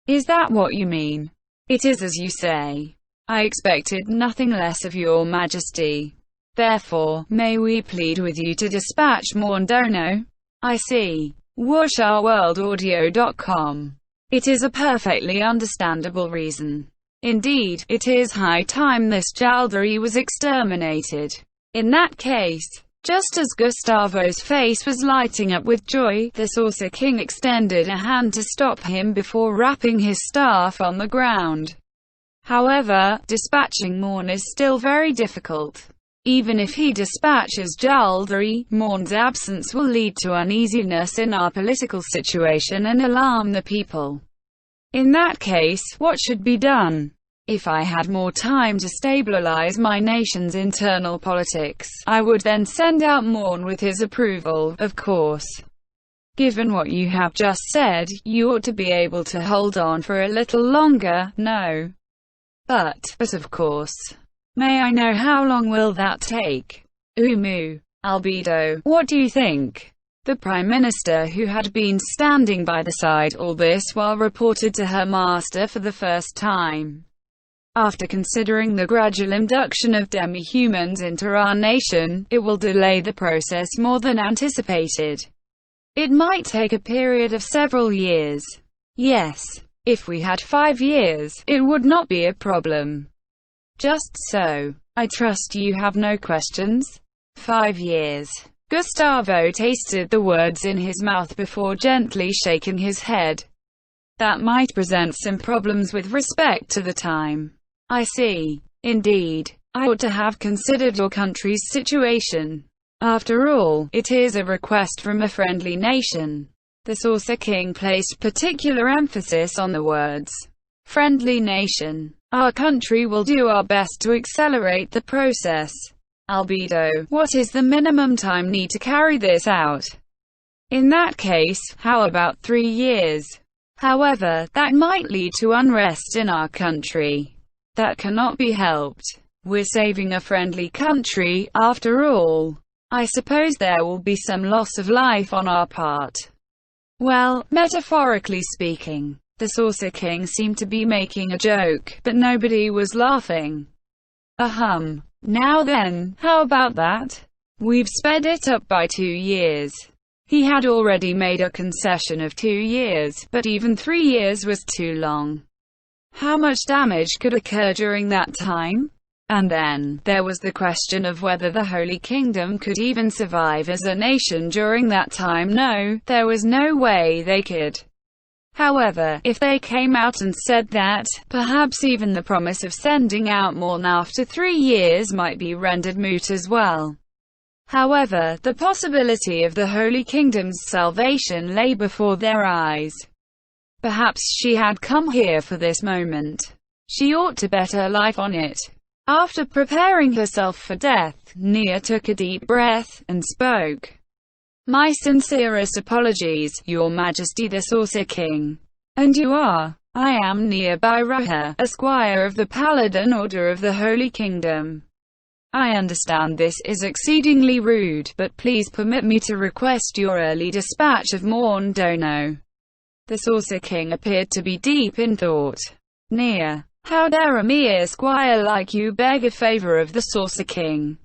Is that what you mean? It is as you say. I expected nothing less of your majesty. Therefore, may we plead with you to dispatch Morndono? I see. WurshaWorldAudio.com. It is a perfectly understandable reason. Indeed, it is high time this Jaldari was exterminated. In that case, just as Gustavo's face was lighting up with joy, the Saucer King extended a hand to stop him before rapping his staff on the ground. However, dispatching Morn is still very difficult. Even if he dispatches Jaldari, Morn's absence will lead to uneasiness in our political situation and alarm the people. In that case, what should be done? If I had more time to stabilize my nation's internal politics, I would then send out Morn with his approval, of course. Given what you have just said, you ought to be able to hold on for a little longer, no? But of course. May I know how long will that take? Albedo, what do you think? The Prime Minister, who had been standing by the side all this while, reported to her master for the first time. After considering the gradual induction of demi-humans into our nation, it will delay the process more than anticipated. It might take a period of several years. Yes. If we had 5 years, it would not be a problem. Just so. I trust you have no questions? 5 years. Gustavo tasted the words in his mouth before gently shaking his head. That might present some problems with respect to the time. I see. Indeed. I ought to have considered your country's situation. After all, it is a request from a friendly nation. The Saucer King placed particular emphasis on the words, friendly nation. Our country will do our best to accelerate the process. Albedo, what is the minimum time need to carry this out? In that case, how about 3 years? However, that might lead to unrest in our country. That cannot be helped. We're saving a friendly country, after all. I suppose there will be some loss of life on our part. Well, metaphorically speaking. The Saucer King seemed to be making a joke, but nobody was laughing. Now then, how about that? We've sped it up by 2 years. He had already made a concession of 2 years, but even 3 years was too long. How much damage could occur during that time? And then, there was the question of whether the Holy Kingdom could even survive as a nation during that time. No, there was no way they could. However, if they came out and said that, perhaps even the promise of sending out Morn after 3 years might be rendered moot as well. However, the possibility of the Holy Kingdom's salvation lay before their eyes. Perhaps she had come here for this moment. She ought to bet her life on it. After preparing herself for death, Nia took a deep breath, and spoke. My sincerest apologies, Your Majesty the Saucer King. And you are? I am Nia Byraha, a squire of the Paladin Order of the Holy Kingdom. I understand this is exceedingly rude, but please permit me to request your early dispatch of Morn Dono. The Saucer King appeared to be deep in thought. Nia, how dare a mere squire like you beg a favor of the Saucer King?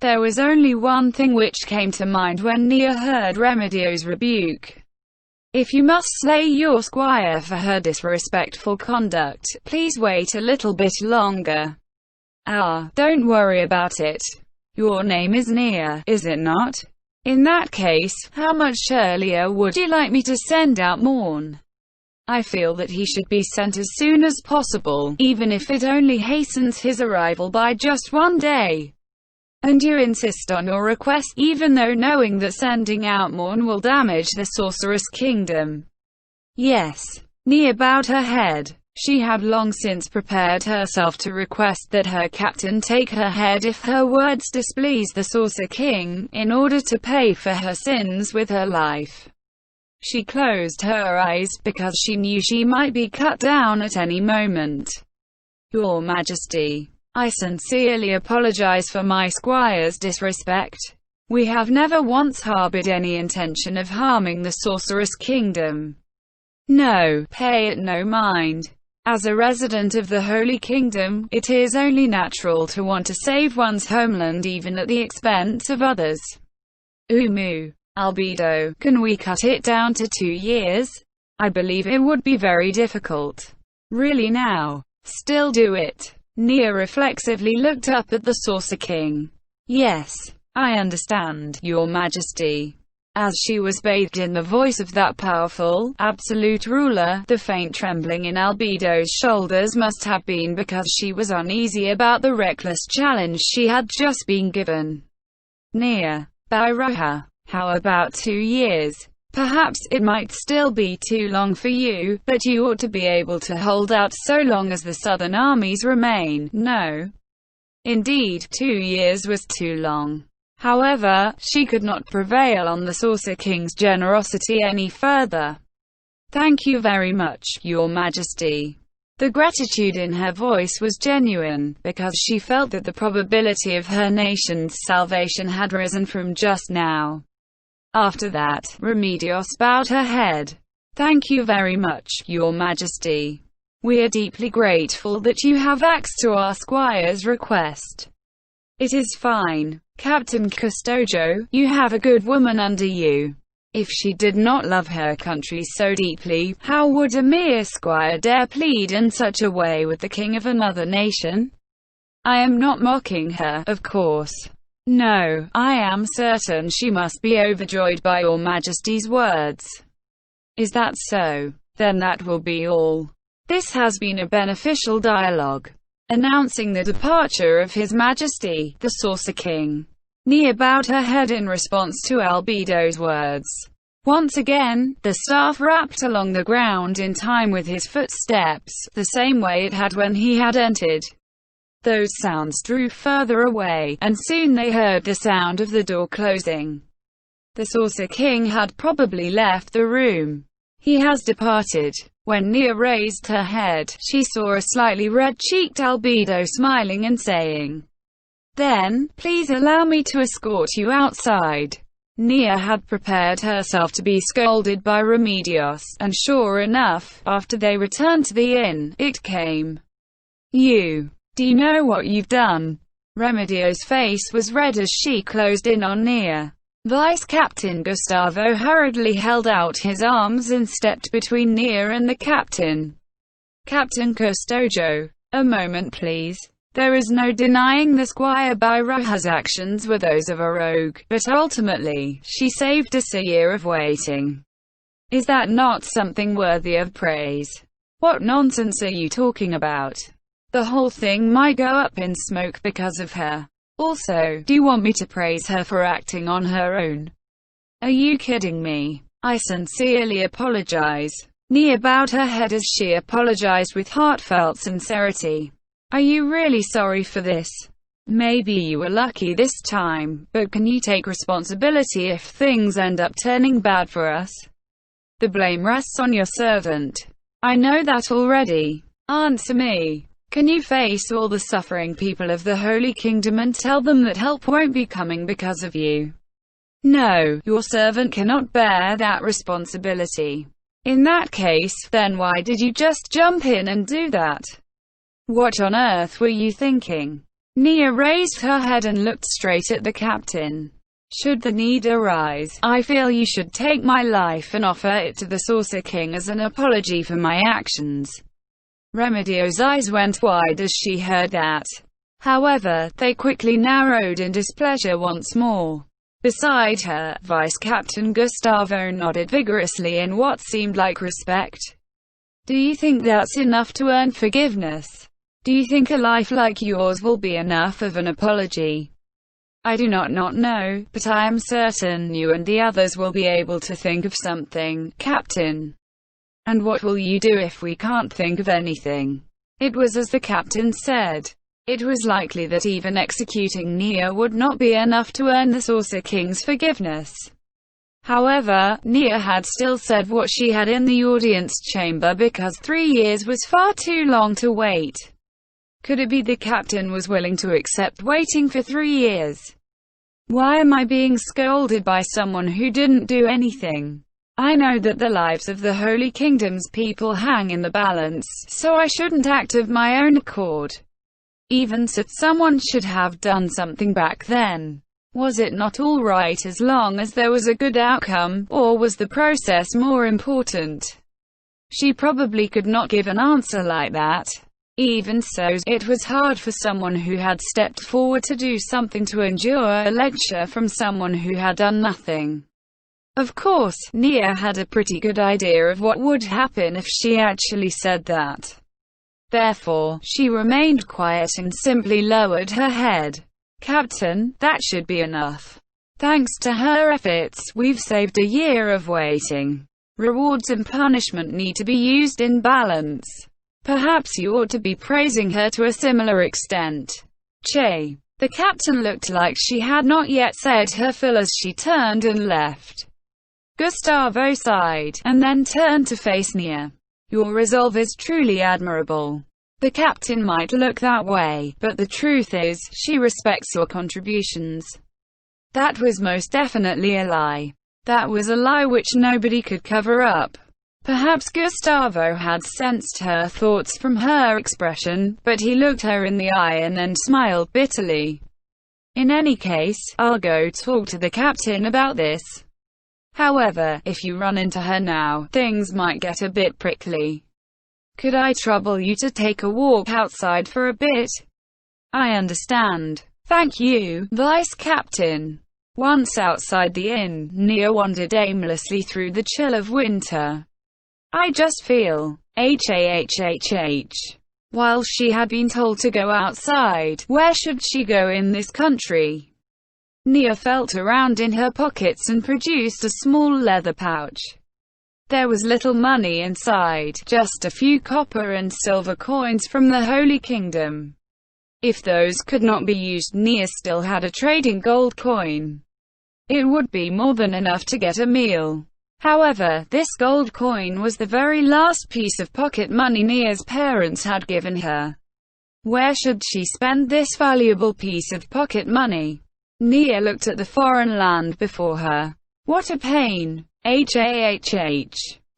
There was only one thing which came to mind when Nia heard Remedio's rebuke. If you must slay your squire for her disrespectful conduct, please wait a little bit longer. Ah, don't worry about it. Your name is Nia, is it not? In that case, how much earlier would you like me to send out Morn? I feel that he should be sent as soon as possible, even if it only hastens his arrival by just one day. And you insist on your request, even though knowing that sending out Morn will damage the Sorceress Kingdom. Yes. Nia bowed her head. She had long since prepared herself to request that her captain take her head if her words displeased the Sorcerer King, in order to pay for her sins with her life. She closed her eyes, because she knew she might be cut down at any moment. Your Majesty, I sincerely apologize for my squire's disrespect. We have never once harbored any intention of harming the Sorceress Kingdom. No, pay it no mind. As a resident of the Holy Kingdom, it is only natural to want to save one's homeland even at the expense of others. Albedo, can we cut it down to 2 years? I believe it would be very difficult. Really now? Still do it. Nia reflexively looked up at the Sorcerer King. Yes, I understand, Your Majesty. As she was bathed in the voice of that powerful, absolute ruler, the faint trembling in Albedo's shoulders must have been because she was uneasy about the reckless challenge she had just been given. Nia, Byroha, how about 2 years? Perhaps it might still be too long for you, but you ought to be able to hold out so long as the southern armies remain. No. Indeed, 2 years was too long. However, she could not prevail on the Sorcerer King's generosity any further. Thank you very much, Your Majesty. The gratitude in her voice was genuine, because she felt that the probability of her nation's salvation had risen from just now. After that, Remedios bowed her head. Thank you very much, Your Majesty. We are deeply grateful that you have acted to our squire's request. It is fine. Captain Custodio, you have a good woman under you. If she did not love her country so deeply, how would a mere squire dare plead in such a way with the king of another nation? I am not mocking her, of course. No, I am certain she must be overjoyed by Your Majesty's words. Is that so? Then that will be all. This has been a beneficial dialogue. Announcing the departure of His Majesty, the Sorcerer King, Nia bowed her head in response to Albedo's words. Once again, the staff rapped along the ground in time with his footsteps, the same way it had when he had entered. Those sounds drew further away, and soon they heard the sound of the door closing. The Sorcerer King had probably left the room. He has departed. When Nia raised her head, she saw a slightly red-cheeked Albedo smiling and saying, "Then, please allow me to escort you outside." Nia had prepared herself to be scolded by Remedios, and sure enough, after they returned to the inn, it came. Do you know what you've done? Remedios' face was red as she closed in on Nia. Vice Captain Gustavo hurriedly held out his arms and stepped between Nia and the captain. Captain Custodio, a moment please. There is no denying the Squire Byroha's actions were those of a rogue, but ultimately, she saved us a year of waiting. Is that not something worthy of praise? What nonsense are you talking about? The whole thing might go up in smoke because of her. Also, do you want me to praise her for acting on her own? Are you kidding me? I sincerely apologize. Nia bowed her head as she apologized with heartfelt sincerity. Are you really sorry for this? Maybe you were lucky this time, but can you take responsibility if things end up turning bad for us? The blame rests on your servant. I know that already. Answer me. Can you face all the suffering people of the Holy Kingdom and tell them that help won't be coming because of you? No, your servant cannot bear that responsibility. In that case, then why did you just jump in and do that? What on earth were you thinking? Nia raised her head and looked straight at the captain. Should the need arise, I feel you should take my life and offer it to the Sorcerer King as an apology for my actions. Remedios' eyes went wide as she heard that. However, they quickly narrowed in displeasure once more. Beside her, Vice-Captain Gustavo nodded vigorously in what seemed like respect. Do you think that's enough to earn forgiveness? Do you think a life like yours will be enough of an apology? I do not know, but I am certain you and the others will be able to think of something, Captain. And what will you do if we can't think of anything? It was as the captain said. It was likely that even executing Nia would not be enough to earn the Saucer King's forgiveness. However, Nia had still said what she had in the audience chamber because 3 years was far too long to wait. Could it be the captain was willing to accept waiting for 3 years? Why am I being scolded by someone who didn't do anything? I know that the lives of the Holy Kingdom's people hang in the balance, so I shouldn't act of my own accord. Even so, someone should have done something back then. Was it not all right as long as there was a good outcome, or was the process more important? She probably could not give an answer like that. Even so, it was hard for someone who had stepped forward to do something to endure a lecture from someone who had done nothing. Of course, Nia had a pretty good idea of what would happen if she actually said that. Therefore, she remained quiet and simply lowered her head. Captain, that should be enough. Thanks to her efforts, we've saved a year of waiting. Rewards and punishment need to be used in balance. Perhaps you ought to be praising her to a similar extent. Che. The captain looked like she had not yet said her fill as she turned and left. Gustavo sighed, and then turned to face Nia. Your resolve is truly admirable. The captain might look that way, but the truth is, she respects your contributions. That was most definitely a lie. That was a lie which nobody could cover up. Perhaps Gustavo had sensed her thoughts from her expression, but he looked her in the eye and then smiled bitterly. In any case, I'll go talk to the captain about this. However, if you run into her now, things might get a bit prickly. Could I trouble you to take a walk outside for a bit? I understand. Thank you, Vice-Captain. Once outside the inn, Nia wandered aimlessly through the chill of winter. I just feel While she had been told to go outside, where should she go in this country? Nia felt around in her pockets and produced a small leather pouch. There was little money inside, just a few copper and silver coins from the Holy Kingdom. If those could not be used, Nia still had a trading gold coin. It would be more than enough to get a meal. However, this gold coin was the very last piece of pocket money Nia's parents had given her. Where should she spend this valuable piece of pocket money? Nia looked at the foreign land before her. What a pain.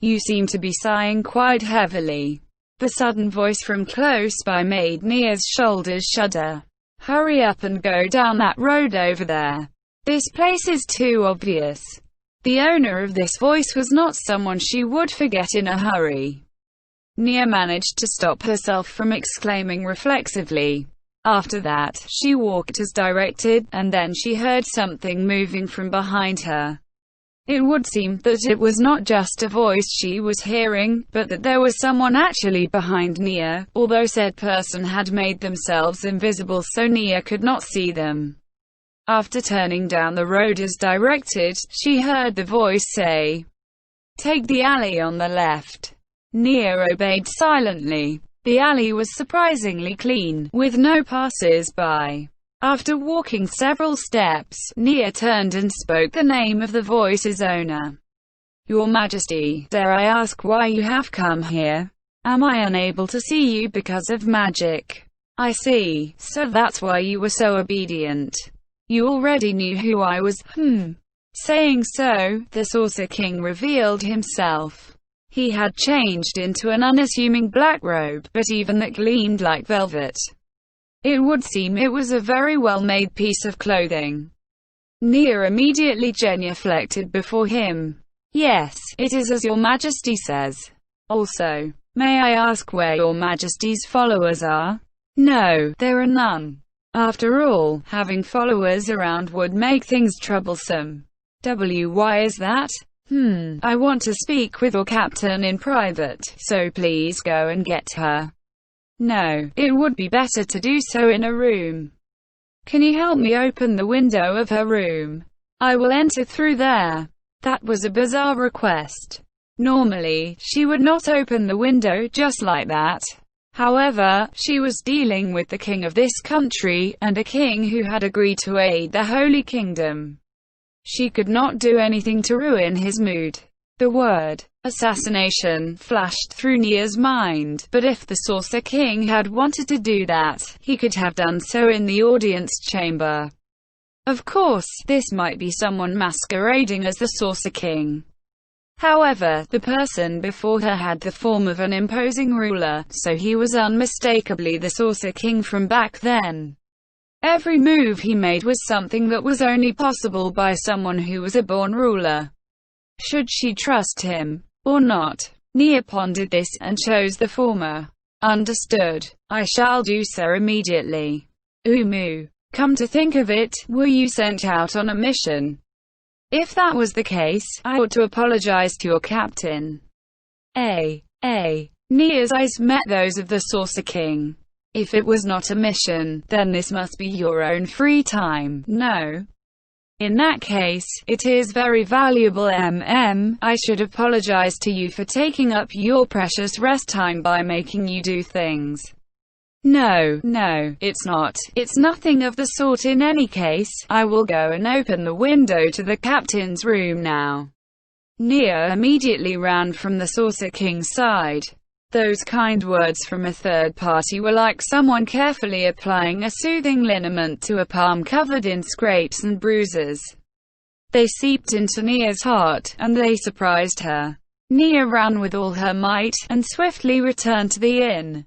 You seem to be sighing quite heavily. The sudden voice from close by made Nia's shoulders shudder. Hurry up and go down that road over there. This place is too obvious. The owner of this voice was not someone she would forget in a hurry. Nia managed to stop herself from exclaiming reflexively. After that, she walked as directed, and then she heard something moving from behind her. It would seem that it was not just a voice she was hearing, but that there was someone actually behind Nia, although said person had made themselves invisible so Nia could not see them. After turning down the road as directed, she heard the voice say, "Take the alley on the left." Nia obeyed silently. The alley was surprisingly clean, with no passers-by. After walking several steps, Nia turned and spoke the name of the voice's owner. Your Majesty, dare I ask why you have come here? Am I unable to see you because of magic? I see, so that's why you were so obedient. You already knew who I was, Saying so, the Saucer King revealed himself. He had changed into an unassuming black robe, but even that gleamed like velvet. It would seem it was a very well-made piece of clothing. Nia immediately genuflected before him. Yes, it is as your Majesty says. Also, may I ask where your Majesty's followers are? No, there are none. After all, having followers around would make things troublesome. Why is that? I want to speak with your captain in private, so please go and get her. No, it would be better to do so in a room. Can you help me open the window of her room? I will enter through there. That was a bizarre request. Normally, she would not open the window just like that. However, she was dealing with the king of this country, and a king who had agreed to aid the Holy Kingdom. She could not do anything to ruin his mood. The word assassination flashed through Nia's mind, but if the Saucer King had wanted to do that, he could have done so in the audience chamber. Of course, this might be someone masquerading as the Saucer King. However, the person before her had the form of an imposing ruler, so he was unmistakably the Saucer King from back then. Every move he made was something that was only possible by someone who was a born ruler. Should she trust him, or not? Nia pondered this, and chose the former. Understood. I shall do so immediately. Come to think of it, were you sent out on a mission? If that was the case, I ought to apologize to your captain. Nia's eyes met those of the Saucer King. If it was not a mission, then this must be your own free time, no? In that case, it is very valuable. I should apologize to you for taking up your precious rest time by making you do things. No, it's not. It's nothing of the sort in any case. I will go and open the window to the captain's room now. Nia immediately ran from the Saucer King's side. Those kind words from a third party were like someone carefully applying a soothing liniment to a palm covered in scrapes and bruises. They seeped into Nia's heart, and they surprised her. Nia ran with all her might, and swiftly returned to the inn.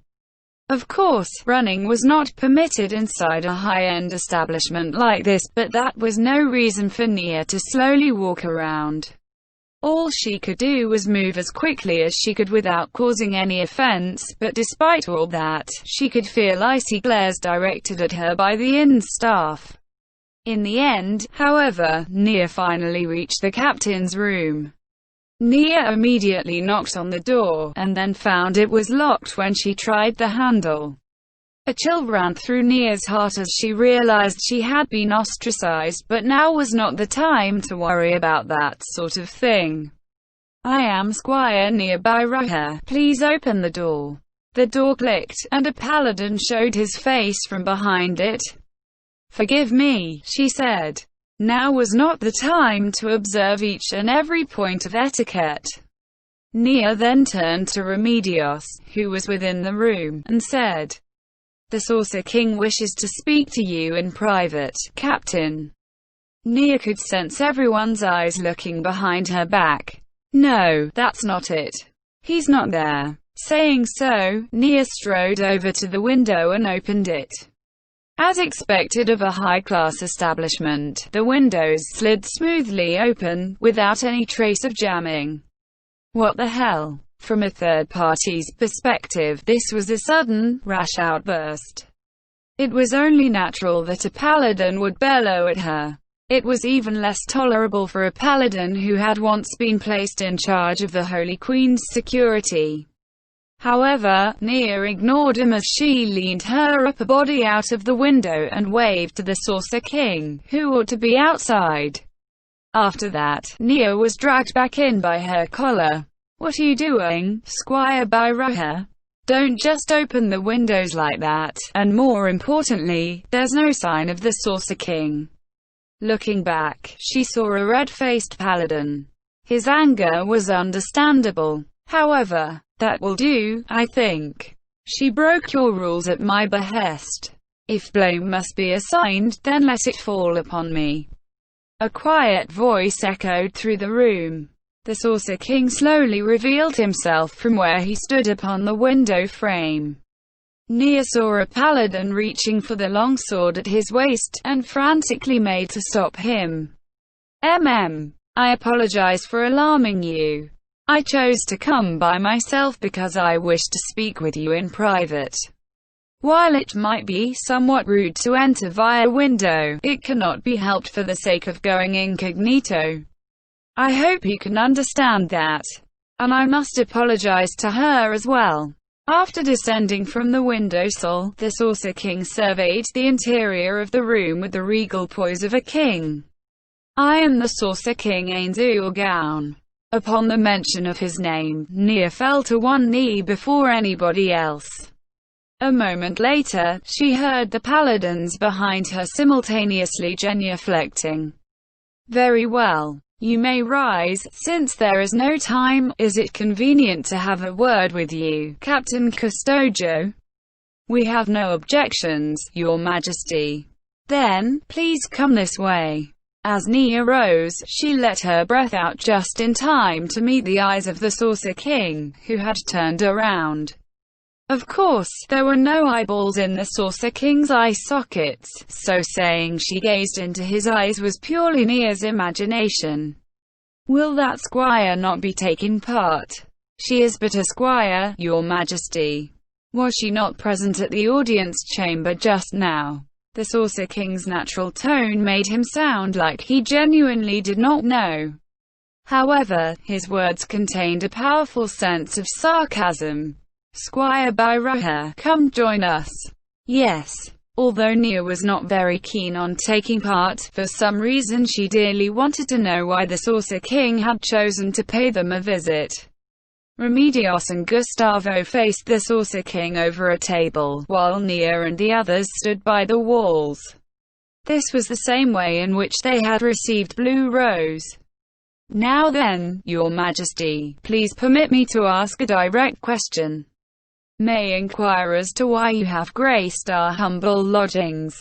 Of course, running was not permitted inside a high-end establishment like this, but that was no reason for Nia to slowly walk around. All she could do was move as quickly as she could without causing any offense, but despite all that, she could feel icy glares directed at her by the inn's staff. In the end, however, Nia finally reached the captain's room. Nia immediately knocked on the door, and then found it was locked when she tried the handle. A chill ran through Nia's heart as she realized she had been ostracized, but now was not the time to worry about that sort of thing. I am Squire Nia Byroha. Please open the door. The door clicked, and a paladin showed his face from behind it. Forgive me, she said. Now was not the time to observe each and every point of etiquette. Nia then turned to Remedios, who was within the room, and said, "The Saucer King wishes to speak to you in private, Captain." Nia could sense everyone's eyes looking behind her back. No, that's not it. He's not there. Saying so, Nia strode over to the window and opened it. As expected of a high-class establishment, the windows slid smoothly open, without any trace of jamming. What the hell? From a third party's perspective, this was a sudden, rash outburst. It was only natural that a paladin would bellow at her. It was even less tolerable for a paladin who had once been placed in charge of the Holy Queen's security. However, Nia ignored him as she leaned her upper body out of the window and waved to the Saucer King, who ought to be outside. After that, Nia was dragged back in by her collar. What are you doing, Squire Byroha? Don't just open the windows like that, and more importantly, there's no sign of the Saucer King. Looking back, she saw a red-faced paladin. His anger was understandable. However, that will do, I think. She broke your rules at my behest. If blame must be assigned, then let it fall upon me. A quiet voice echoed through the room. The Saucer King slowly revealed himself from where he stood upon the window frame. Nia saw a paladin reaching for the longsword at his waist, and frantically made to stop him. I apologize for alarming you. I chose to come by myself because I wish to speak with you in private. While it might be somewhat rude to enter via window, it cannot be helped for the sake of going incognito. I hope you can understand that. And I must apologize to her as well. After descending from the windowsill, the Saucer King surveyed the interior of the room with the regal poise of a king. I am the Saucer King Ainzu. Upon the mention of his name, Nia fell to one knee before anybody else. A moment later, she heard the paladins behind her simultaneously genuflecting. Very well. You may rise, since there is no time. Is it convenient to have a word with you, Captain Custodio? We have no objections, Your Majesty. Then, please come this way. As Nia rose, she let her breath out just in time to meet the eyes of the Saucer King, who had turned around. Of course, there were no eyeballs in the Saucer King's eye sockets, so saying she gazed into his eyes was purely Nia's imagination. Will that squire not be taking part? She is but a squire, Your Majesty. Was she not present at the audience chamber just now? The Saucer King's natural tone made him sound like he genuinely did not know. However, his words contained a powerful sense of sarcasm. Squire Byraha, come join us. Yes. Although Nia was not very keen on taking part, for some reason she dearly wanted to know why the Saucer King had chosen to pay them a visit. Remedios and Gustavo faced the Saucer King over a table, while Nia and the others stood by the walls. This was the same way in which they had received Blue Rose. Now then, Your Majesty, please permit me to ask a direct question. May inquire as to why you have graced our humble lodgings.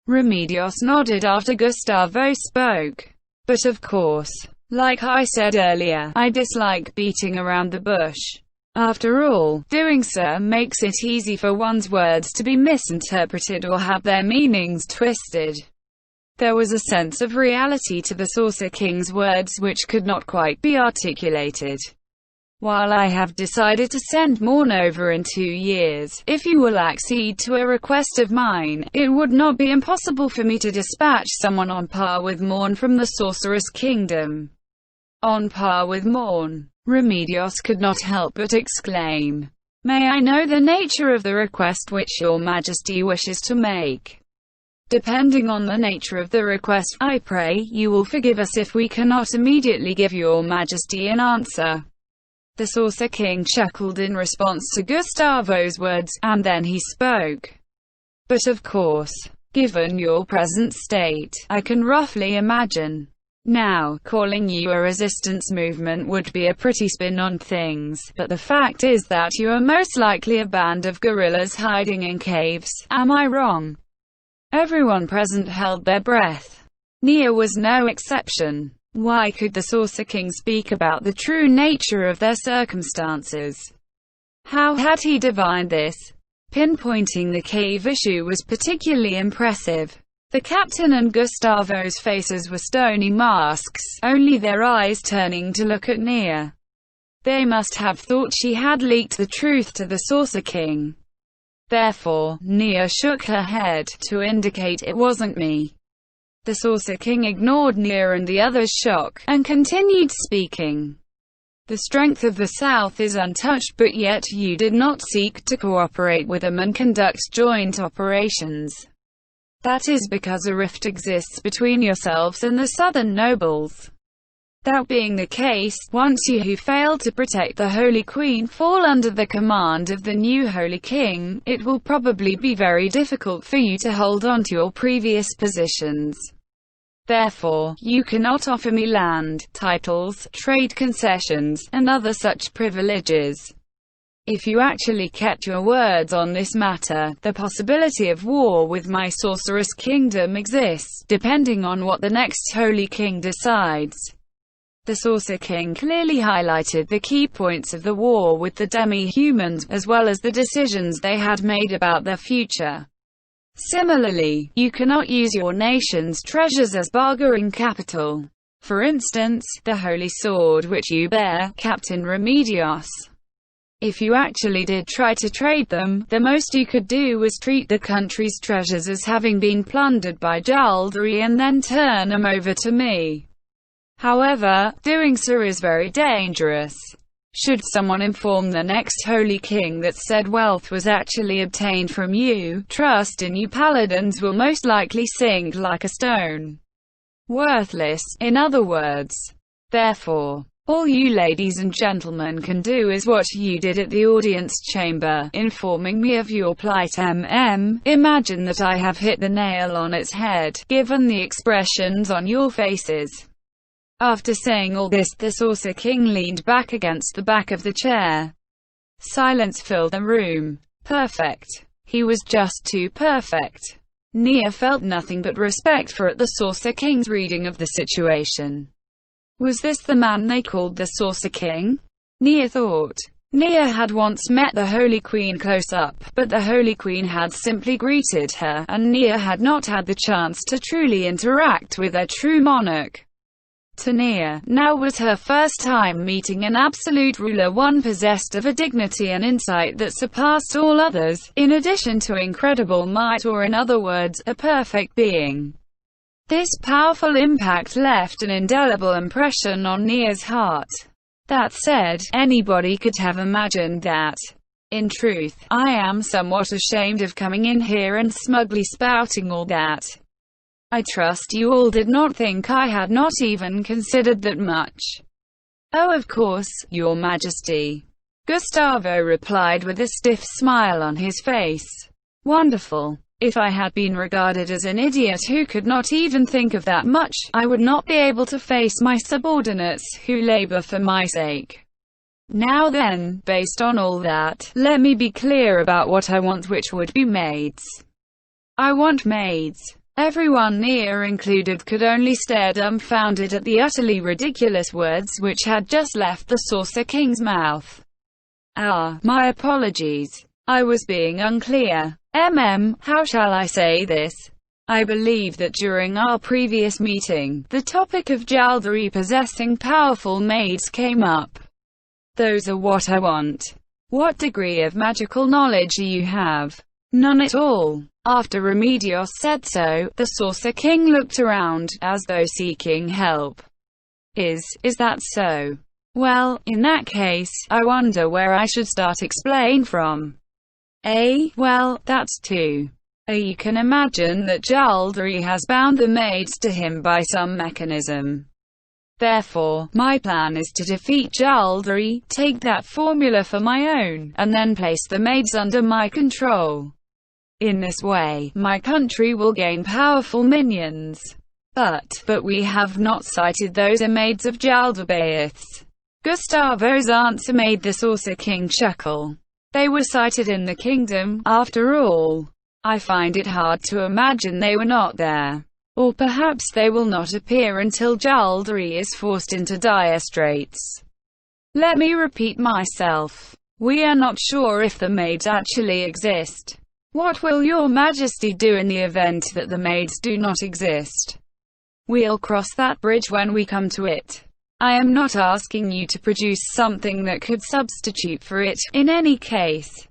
Remedios nodded after Gustavo spoke. But of course, like I said earlier, I dislike beating around the bush. After all, doing so makes it easy for one's words to be misinterpreted or have their meanings twisted. There was a sense of reality to the Saucer King's words which could not quite be articulated. While I have decided to send Morn over in 2 years, if you will accede to a request of mine, it would not be impossible for me to dispatch someone on par with Morn from the Sorceress Kingdom. On par with Morn? Remedios could not help but exclaim. May I know the nature of the request which Your Majesty wishes to make? Depending on the nature of the request, I pray you will forgive us if we cannot immediately give Your Majesty an answer. The Saucer King chuckled in response to Gustavo's words, and then he spoke. But of course, given your present state, I can roughly imagine. Now, calling you a resistance movement would be a pretty spin on things, but the fact is that you are most likely a band of guerrillas hiding in caves. Am I wrong? Everyone present held their breath. Nia was no exception. Why could the Saucer King speak about the true nature of their circumstances? How had he divined this? Pinpointing the cave issue was particularly impressive. The captain and Gustavo's faces were stony masks, only their eyes turning to look at Nia. They must have thought she had leaked the truth to the Saucer King. Therefore, Nia shook her head, to indicate it wasn't me. The Saucer King ignored Nia and the others' shock, and continued speaking. The strength of the South is untouched, but yet you did not seek to cooperate with them and conduct joint operations. That is because a rift exists between yourselves and the Southern nobles. That being the case, once you who fail to protect the Holy Queen fall under the command of the new Holy King, it will probably be very difficult for you to hold on to your previous positions. Therefore, you cannot offer me land, titles, trade concessions, and other such privileges. If you actually kept your words on this matter, the possibility of war with my Sorceress Kingdom exists, depending on what the next Holy King decides. The Saucer King clearly highlighted the key points of the war with the demi-humans, as well as the decisions they had made about their future. Similarly, you cannot use your nation's treasures as bargaining capital. For instance, the holy sword which you bear, Captain Remedios. If you actually did try to trade them, the most you could do was treat the country's treasures as having been plundered by Jaldari and then turn them over to me. However, doing so is very dangerous. Should someone inform the next holy king that said wealth was actually obtained from you, trust in you paladins will most likely sink like a stone. Worthless, in other words. Therefore, all you ladies and gentlemen can do is what you did at the audience chamber, informing me of your plight. Imagine that I have hit the nail on its head, given the expressions on your faces. After saying all this, the Saucer King leaned back against the back of the chair. Silence filled the room. Perfect. He was just too perfect. Nia felt nothing but respect for the Saucer King's reading of the situation. Was this the man they called the Saucer King? Nia thought. Nia had once met the Holy Queen close up, but the Holy Queen had simply greeted her, and Nia had not had the chance to truly interact with their true monarch. To Nia, now was her first time meeting an absolute ruler, one possessed of a dignity and insight that surpassed all others, in addition to incredible might, or in other words, a perfect being. This powerful impact left an indelible impression on Nia's heart. That said, anybody could have imagined that. In truth, I am somewhat ashamed of coming in here and smugly spouting all that. I trust you all did not think I had not even considered that much. Oh, of course, Your Majesty. Gustavo replied with a stiff smile on his face. Wonderful. If I had been regarded as an idiot who could not even think of that much, I would not be able to face my subordinates, who labor for my sake. Now then, based on all that, let me be clear about what I want, which would be maids. I want maids. Everyone, Nia included, could only stare dumbfounded at the utterly ridiculous words which had just left the Saucer King's mouth. My apologies. I was being unclear. How shall I say this? I believe that during our previous meeting, the topic of Jaldari possessing powerful maids came up. Those are what I want. What degree of magical knowledge do you have? None at all. After Remedios said so, the Saucer King looked around, as though seeking help. Is that so? Well, in that case, I wonder where I should start explain from. Well, that's too. You can imagine that Jaldari has bound the maids to him by some mechanism. Therefore, my plan is to defeat Jaldari, take that formula for my own, and then place the maids under my control. In this way, my country will gain powerful minions. But we have not cited those maids of Jaldabaoth's. Gustavo's answer made the Saucer King chuckle. They were cited in the kingdom, after all. I find it hard to imagine they were not there. Or perhaps they will not appear until Jaldari is forced into dire straits. Let me repeat myself. We are not sure if the maids actually exist. What will Your Majesty do in the event that the maids do not exist? We'll cross that bridge when we come to it. I am not asking you to produce something that could substitute for it, in any case.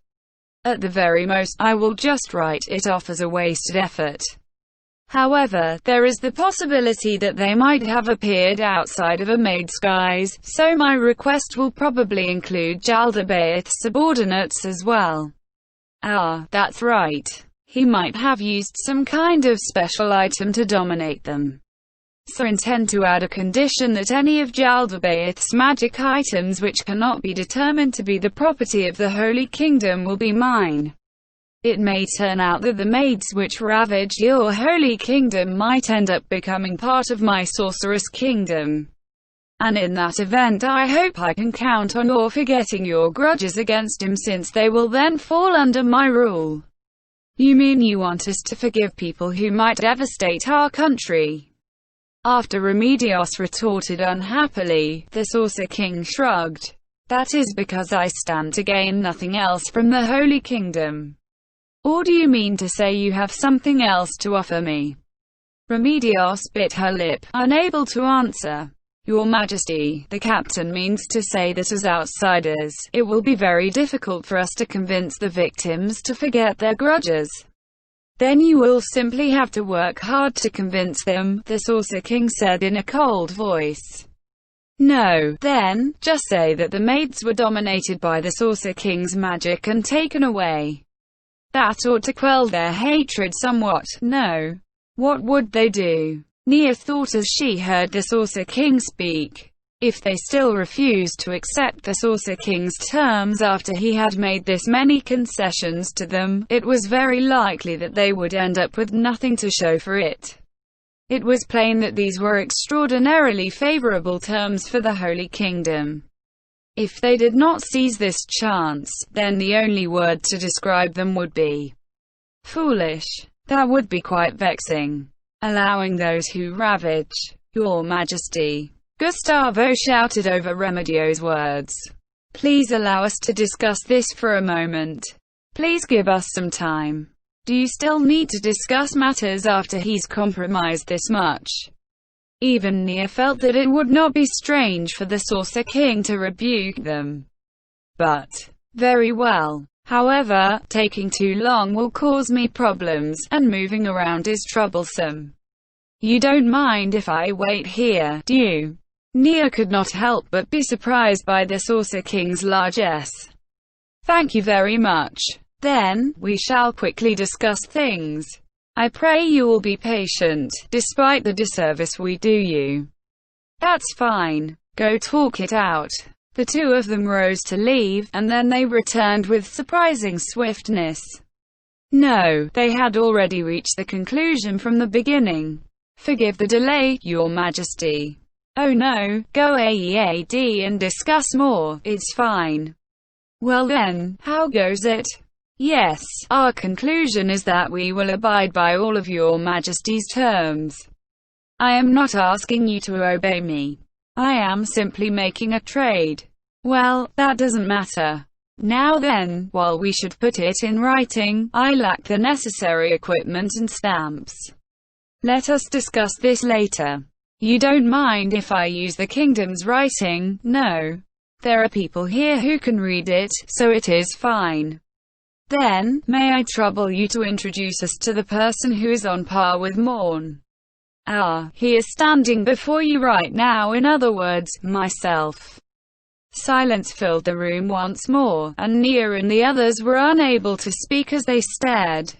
At the very most, I will just write it off as a wasted effort. However, there is the possibility that they might have appeared outside of a maid's guise, so my request will probably include Jaldabaoth's subordinates as well. That's right. He might have used some kind of special item to dominate them. So intend to add a condition that any of Jaldabaoth's magic items which cannot be determined to be the property of the Holy Kingdom will be mine. It may turn out that the maids which ravage your Holy Kingdom might end up becoming part of my sorceress kingdom. And in that event I hope I can count on your forgetting your grudges against him, since they will then fall under my rule. You mean you want us to forgive people who might devastate our country? After Remedios retorted unhappily, the Saucer King shrugged. That is because I stand to gain nothing else from the Holy Kingdom. Or do you mean to say you have something else to offer me? Remedios bit her lip, unable to answer. Your Majesty, the captain means to say that as outsiders, it will be very difficult for us to convince the victims to forget their grudges. Then you will simply have to work hard to convince them, the Saucer King said in a cold voice. No, then, just say that the maids were dominated by the Saucer King's magic and taken away. That ought to quell their hatred somewhat. No. What would they do? Nia thought as she heard the Saucer King speak. If they still refused to accept the Saucer King's terms after he had made this many concessions to them, it was very likely that they would end up with nothing to show for it. It was plain that these were extraordinarily favorable terms for the Holy Kingdom. If they did not seize this chance, then the only word to describe them would be foolish. That would be quite vexing. Allowing those who ravage your Majesty, Gustavo shouted over Remedio's words. Please allow us to discuss this for a moment. Please give us some time. Do you still need to discuss matters after he's compromised this much? Even Nia felt that it would not be strange for the Saucer King to rebuke them. But, very well. However, taking too long will cause me problems, and moving around is troublesome. You don't mind if I wait here, do you? Nia could not help but be surprised by the Saucer King's largesse. Thank you very much. Then, we shall quickly discuss things. I pray you will be patient, despite the disservice we do you. That's fine. Go talk it out. The two of them rose to leave, and then they returned with surprising swiftness. No, they had already reached the conclusion from the beginning. Forgive the delay, Your Majesty. Oh no, go ahead and discuss more, it's fine. Well then, how goes it? Yes, our conclusion is that we will abide by all of Your Majesty's terms. I am not asking you to obey me. I am simply making a trade. Well, that doesn't matter. Now then, while we should put it in writing, I lack the necessary equipment and stamps. Let us discuss this later. You don't mind if I use the kingdom's writing? No. There are people here who can read it, so it is fine. Then, may I trouble you to introduce us to the person who is on par with Morn? Ah, he is standing before you right now, in other words, myself. Silence filled the room once more, and Nia and the others were unable to speak as they stared.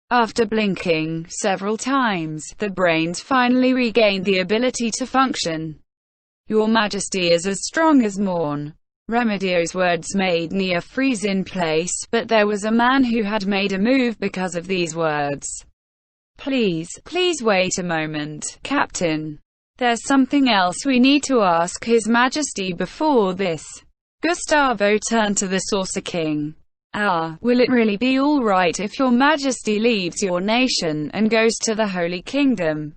After blinking several times, the brains finally regained the ability to function. Your Majesty is as strong as Morn. Remedio's words made Nia freeze in place, but there was a man who had made a move because of these words. Please wait a moment, Captain. There's something else we need to ask His Majesty before this. Gustavo turned to the Saucer King. Will it really be all right if Your Majesty leaves your nation and goes to the Holy Kingdom?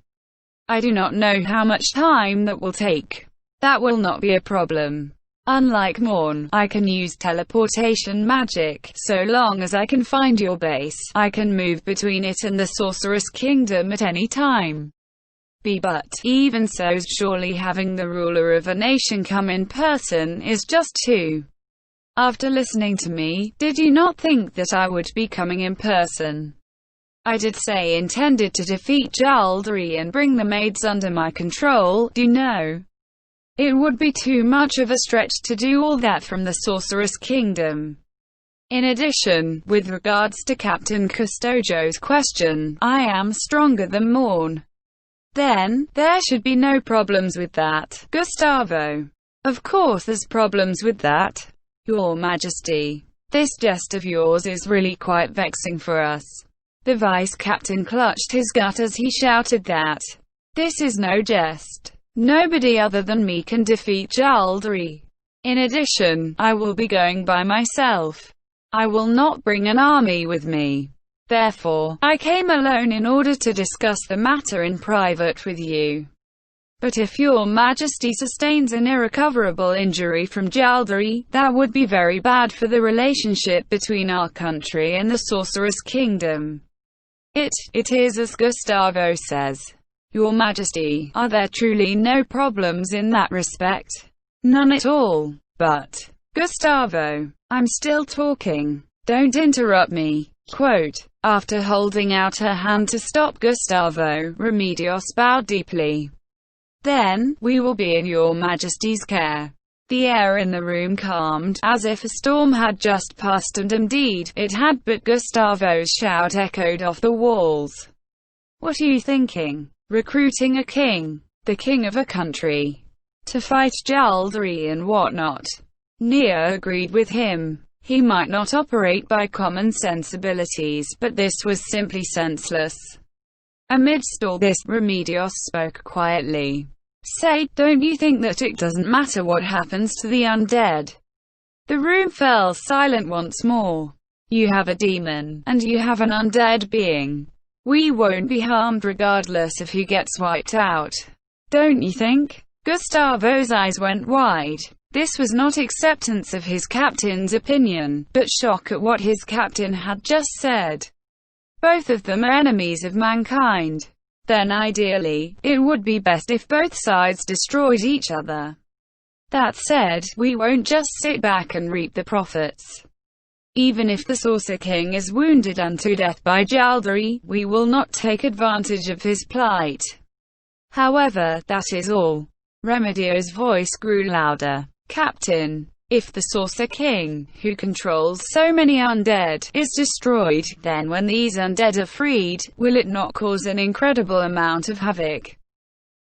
I do not know how much time that will take. That will not be a problem. Unlike Morn, I can use teleportation magic. So long as I can find your base, I can move between it and the Sorceress Kingdom at any time. But, even so, surely having the ruler of a nation come in person is just too. After listening to me, did you not think that I would be coming in person? I did say intended to defeat Jaldri and bring the maids under my control, do you know? It would be too much of a stretch to do all that from the Sorceress Kingdom. In addition, with regards to Captain Custojo's question, I am stronger than Morn. Then, there should be no problems with that, Gustavo. Of course there's problems with that. Your Majesty. This jest of yours is really quite vexing for us. The vice-captain clutched his gut as he shouted that. This is no jest. Nobody other than me can defeat Jaldri. In addition, I will be going by myself. I will not bring an army with me. Therefore, I came alone in order to discuss the matter in private with you. But if Your Majesty sustains an irrecoverable injury from Jaldri, that would be very bad for the relationship between our country and the Sorceress Kingdom. It is as Gustavo says. Your Majesty, are there truly no problems in that respect? None at all. But, Gustavo, I'm still talking. Don't interrupt me. Quote, after holding out her hand to stop Gustavo, Remedios bowed deeply. Then, we will be in your Majesty's care. The air in the room calmed, as if a storm had just passed, and indeed, it had, but Gustavo's shout echoed off the walls. What are you thinking? Recruiting a king? The king of a country? To fight Jaldari and whatnot? Nia agreed with him. He might not operate by common sensibilities, but this was simply senseless. Amidst all this, Remedios spoke quietly. Say, don't you think that it doesn't matter what happens to the undead? The room fell silent once more. You have a demon, and you have an undead being. We won't be harmed regardless of who gets wiped out. Don't you think? Gustavo's eyes went wide. This was not acceptance of his captain's opinion, but shock at what his captain had just said. Both of them are enemies of mankind. Then ideally, it would be best if both sides destroyed each other. That said, we won't just sit back and reap the profits. Even if the Saucer King is wounded unto death by Jaldari, we will not take advantage of his plight. However, that is all. Remedios' voice grew louder. Captain, if the Saucer King, who controls so many undead, is destroyed, then when these undead are freed, will it not cause an incredible amount of havoc?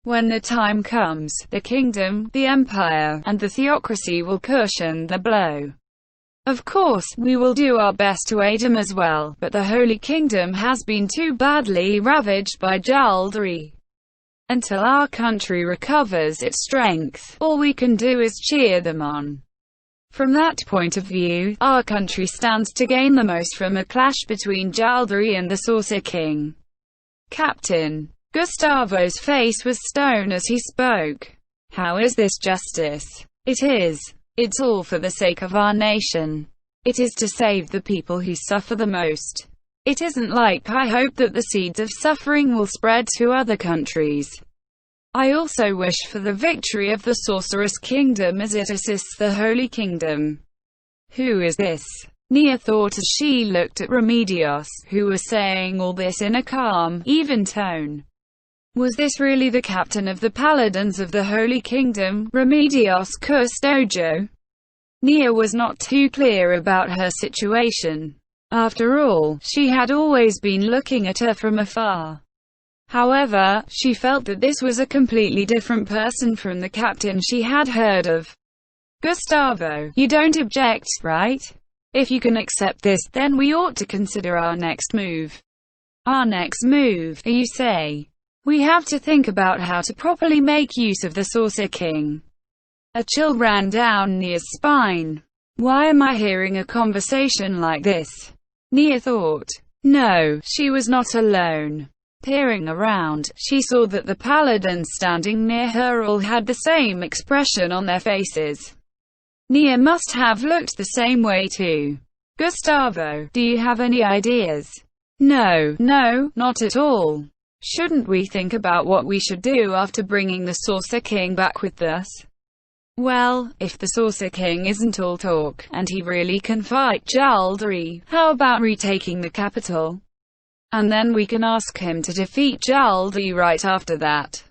When the time comes, the kingdom, the empire, and the theocracy will cushion the blow. Of course, we will do our best to aid him as well, but the Holy Kingdom has been too badly ravaged by Jaldari. Until our country recovers its strength, all we can do is cheer them on. From that point of view, our country stands to gain the most from a clash between Jaldari and the Saucer King. Captain. Gustavo's face was stone as he spoke. How is this justice? It is. It's all for the sake of our nation. It is to save the people who suffer the most. It isn't like I hope that the seeds of suffering will spread to other countries. I also wish for the victory of the Sorceress Kingdom as it assists the Holy Kingdom. Who is this? Nia thought as she looked at Remedios, who was saying all this in a calm, even tone. Was this really the captain of the Paladins of the Holy Kingdom, Remedios Custodio? Nia was not too clear about her situation. After all, she had always been looking at her from afar. However, she felt that this was a completely different person from the captain she had heard of. Gustavo, you don't object, right? If you can accept this, then we ought to consider our next move. Our next move, you say? We have to think about how to properly make use of the Saucer King. A chill ran down Nia's spine. Why am I hearing a conversation like this? Nia thought. No, she was not alone. Peering around, she saw that the paladins standing near her all had the same expression on their faces. Nia must have looked the same way too. Gustavo, do you have any ideas? No, not at all. Shouldn't we think about what we should do after bringing the Saucer King back with us? Well, if the Saucer King isn't all talk, and he really can fight Jaldari, how about retaking the capital? And then we can ask him to defeat Jaldari right after that.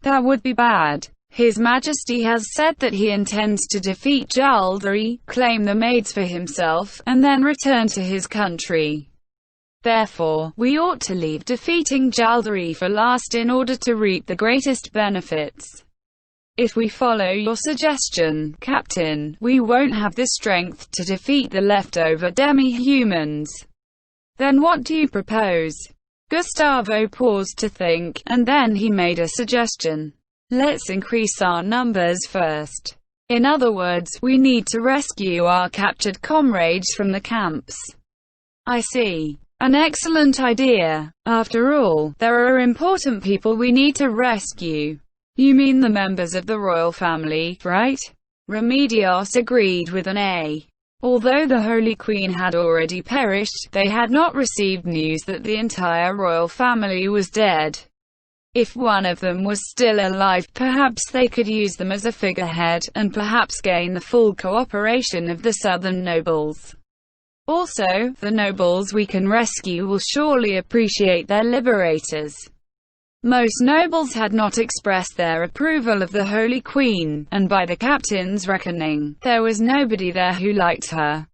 That would be bad. His Majesty has said that he intends to defeat Jaldari, claim the maids for himself, and then return to his country. Therefore, we ought to leave defeating Jaldari for last in order to reap the greatest benefits. If we follow your suggestion, Captain, we won't have the strength to defeat the leftover demi-humans. Then what do you propose? Gustavo paused to think, and then he made a suggestion. Let's increase our numbers first. In other words, we need to rescue our captured comrades from the camps. I see. An excellent idea. After all, there are important people we need to rescue. You mean the members of the royal family, right? Remedios agreed with an A. Although the Holy Queen had already perished, they had not received news that the entire royal family was dead. If one of them was still alive, perhaps they could use them as a figurehead, and perhaps gain the full cooperation of the southern nobles. Also, the nobles we can rescue will surely appreciate their liberators. Most nobles had not expressed their approval of the Holy Queen, and by the captain's reckoning, there was nobody there who liked her.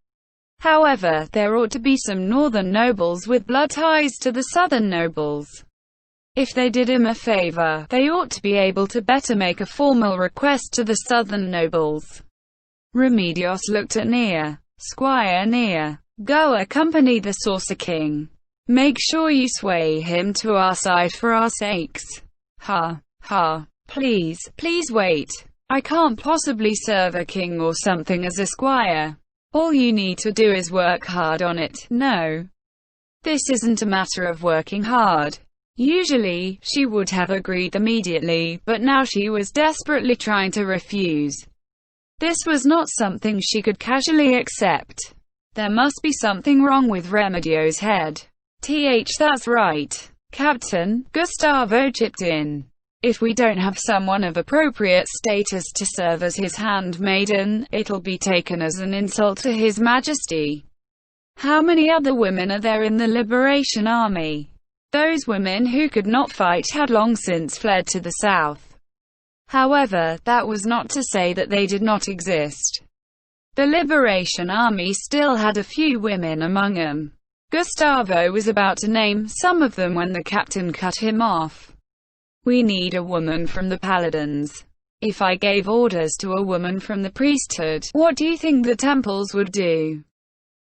However, there ought to be some northern nobles with blood ties to the southern nobles. If they did him a favor, they ought to be able to better make a formal request to the southern nobles. Remedios looked at Nia. Squire Nia, go accompany the Saucer King. Make sure you sway him to our side for our sakes. Ha, ha. Please, please wait. I can't possibly serve a king or something as a squire. All you need to do is work hard on it. No. This isn't a matter of working hard. Usually, she would have agreed immediately, but now she was desperately trying to refuse. This was not something she could casually accept. There must be something wrong with Remedio's head. That's right. Captain, Gustavo chipped in. If we don't have someone of appropriate status to serve as his handmaiden, it'll be taken as an insult to His Majesty. How many other women are there in the Liberation Army? Those women who could not fight had long since fled to the south. However, that was not to say that they did not exist. The Liberation Army still had a few women among them. Gustavo was about to name some of them when the captain cut him off. We need a woman from the paladins. If I gave orders to a woman from the priesthood, what do you think the temples would do?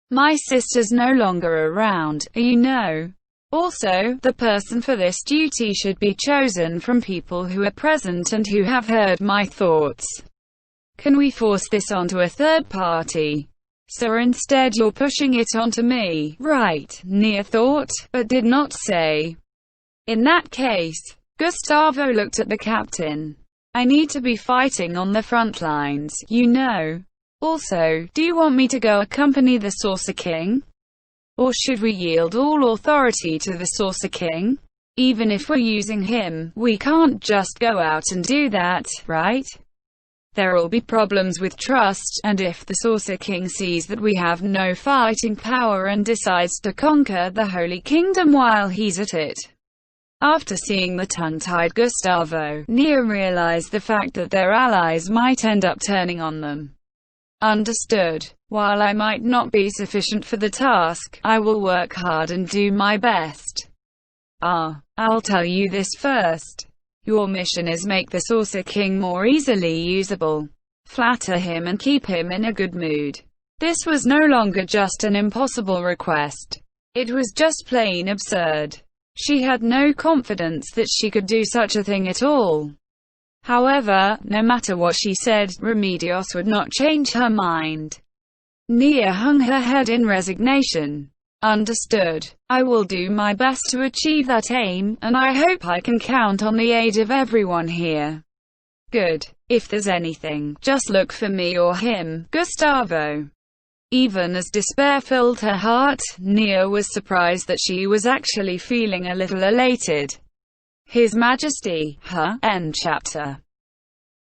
My sister's no longer around, you know. Also, the person for this duty should be chosen from people who are present and who have heard my thoughts. Can we force this onto a third party? So instead you're pushing it onto me, right? Nia thought, but did not say. In that case, Gustavo looked at the captain. I need to be fighting on the front lines, you know. Also, do you want me to go accompany the Saucer King? Or should we yield all authority to the Saucer King? Even if we're using him, we can't just go out and do that, right? There'll be problems with trust, and if the Saucer King sees that we have no fighting power and decides to conquer the Holy Kingdom while he's at it. After seeing the tongue-tied Gustavo, Nia realized the fact that their allies might end up turning on them. Understood. While I might not be sufficient for the task, I will work hard and do my best. I'll tell you this first. Your mission is make the Saucer King more easily usable. Flatter him and keep him in a good mood. This was no longer just an impossible request. It was just plain absurd. She had no confidence that she could do such a thing at all. However, no matter what she said, Remedios would not change her mind. Nia hung her head in resignation. Understood. I will do my best to achieve that aim, and I hope I can count on the aid of everyone here. Good. If there's anything, just look for me or him, Gustavo. Even as despair filled her heart, Nia was surprised that she was actually feeling a little elated. His Majesty. End chapter.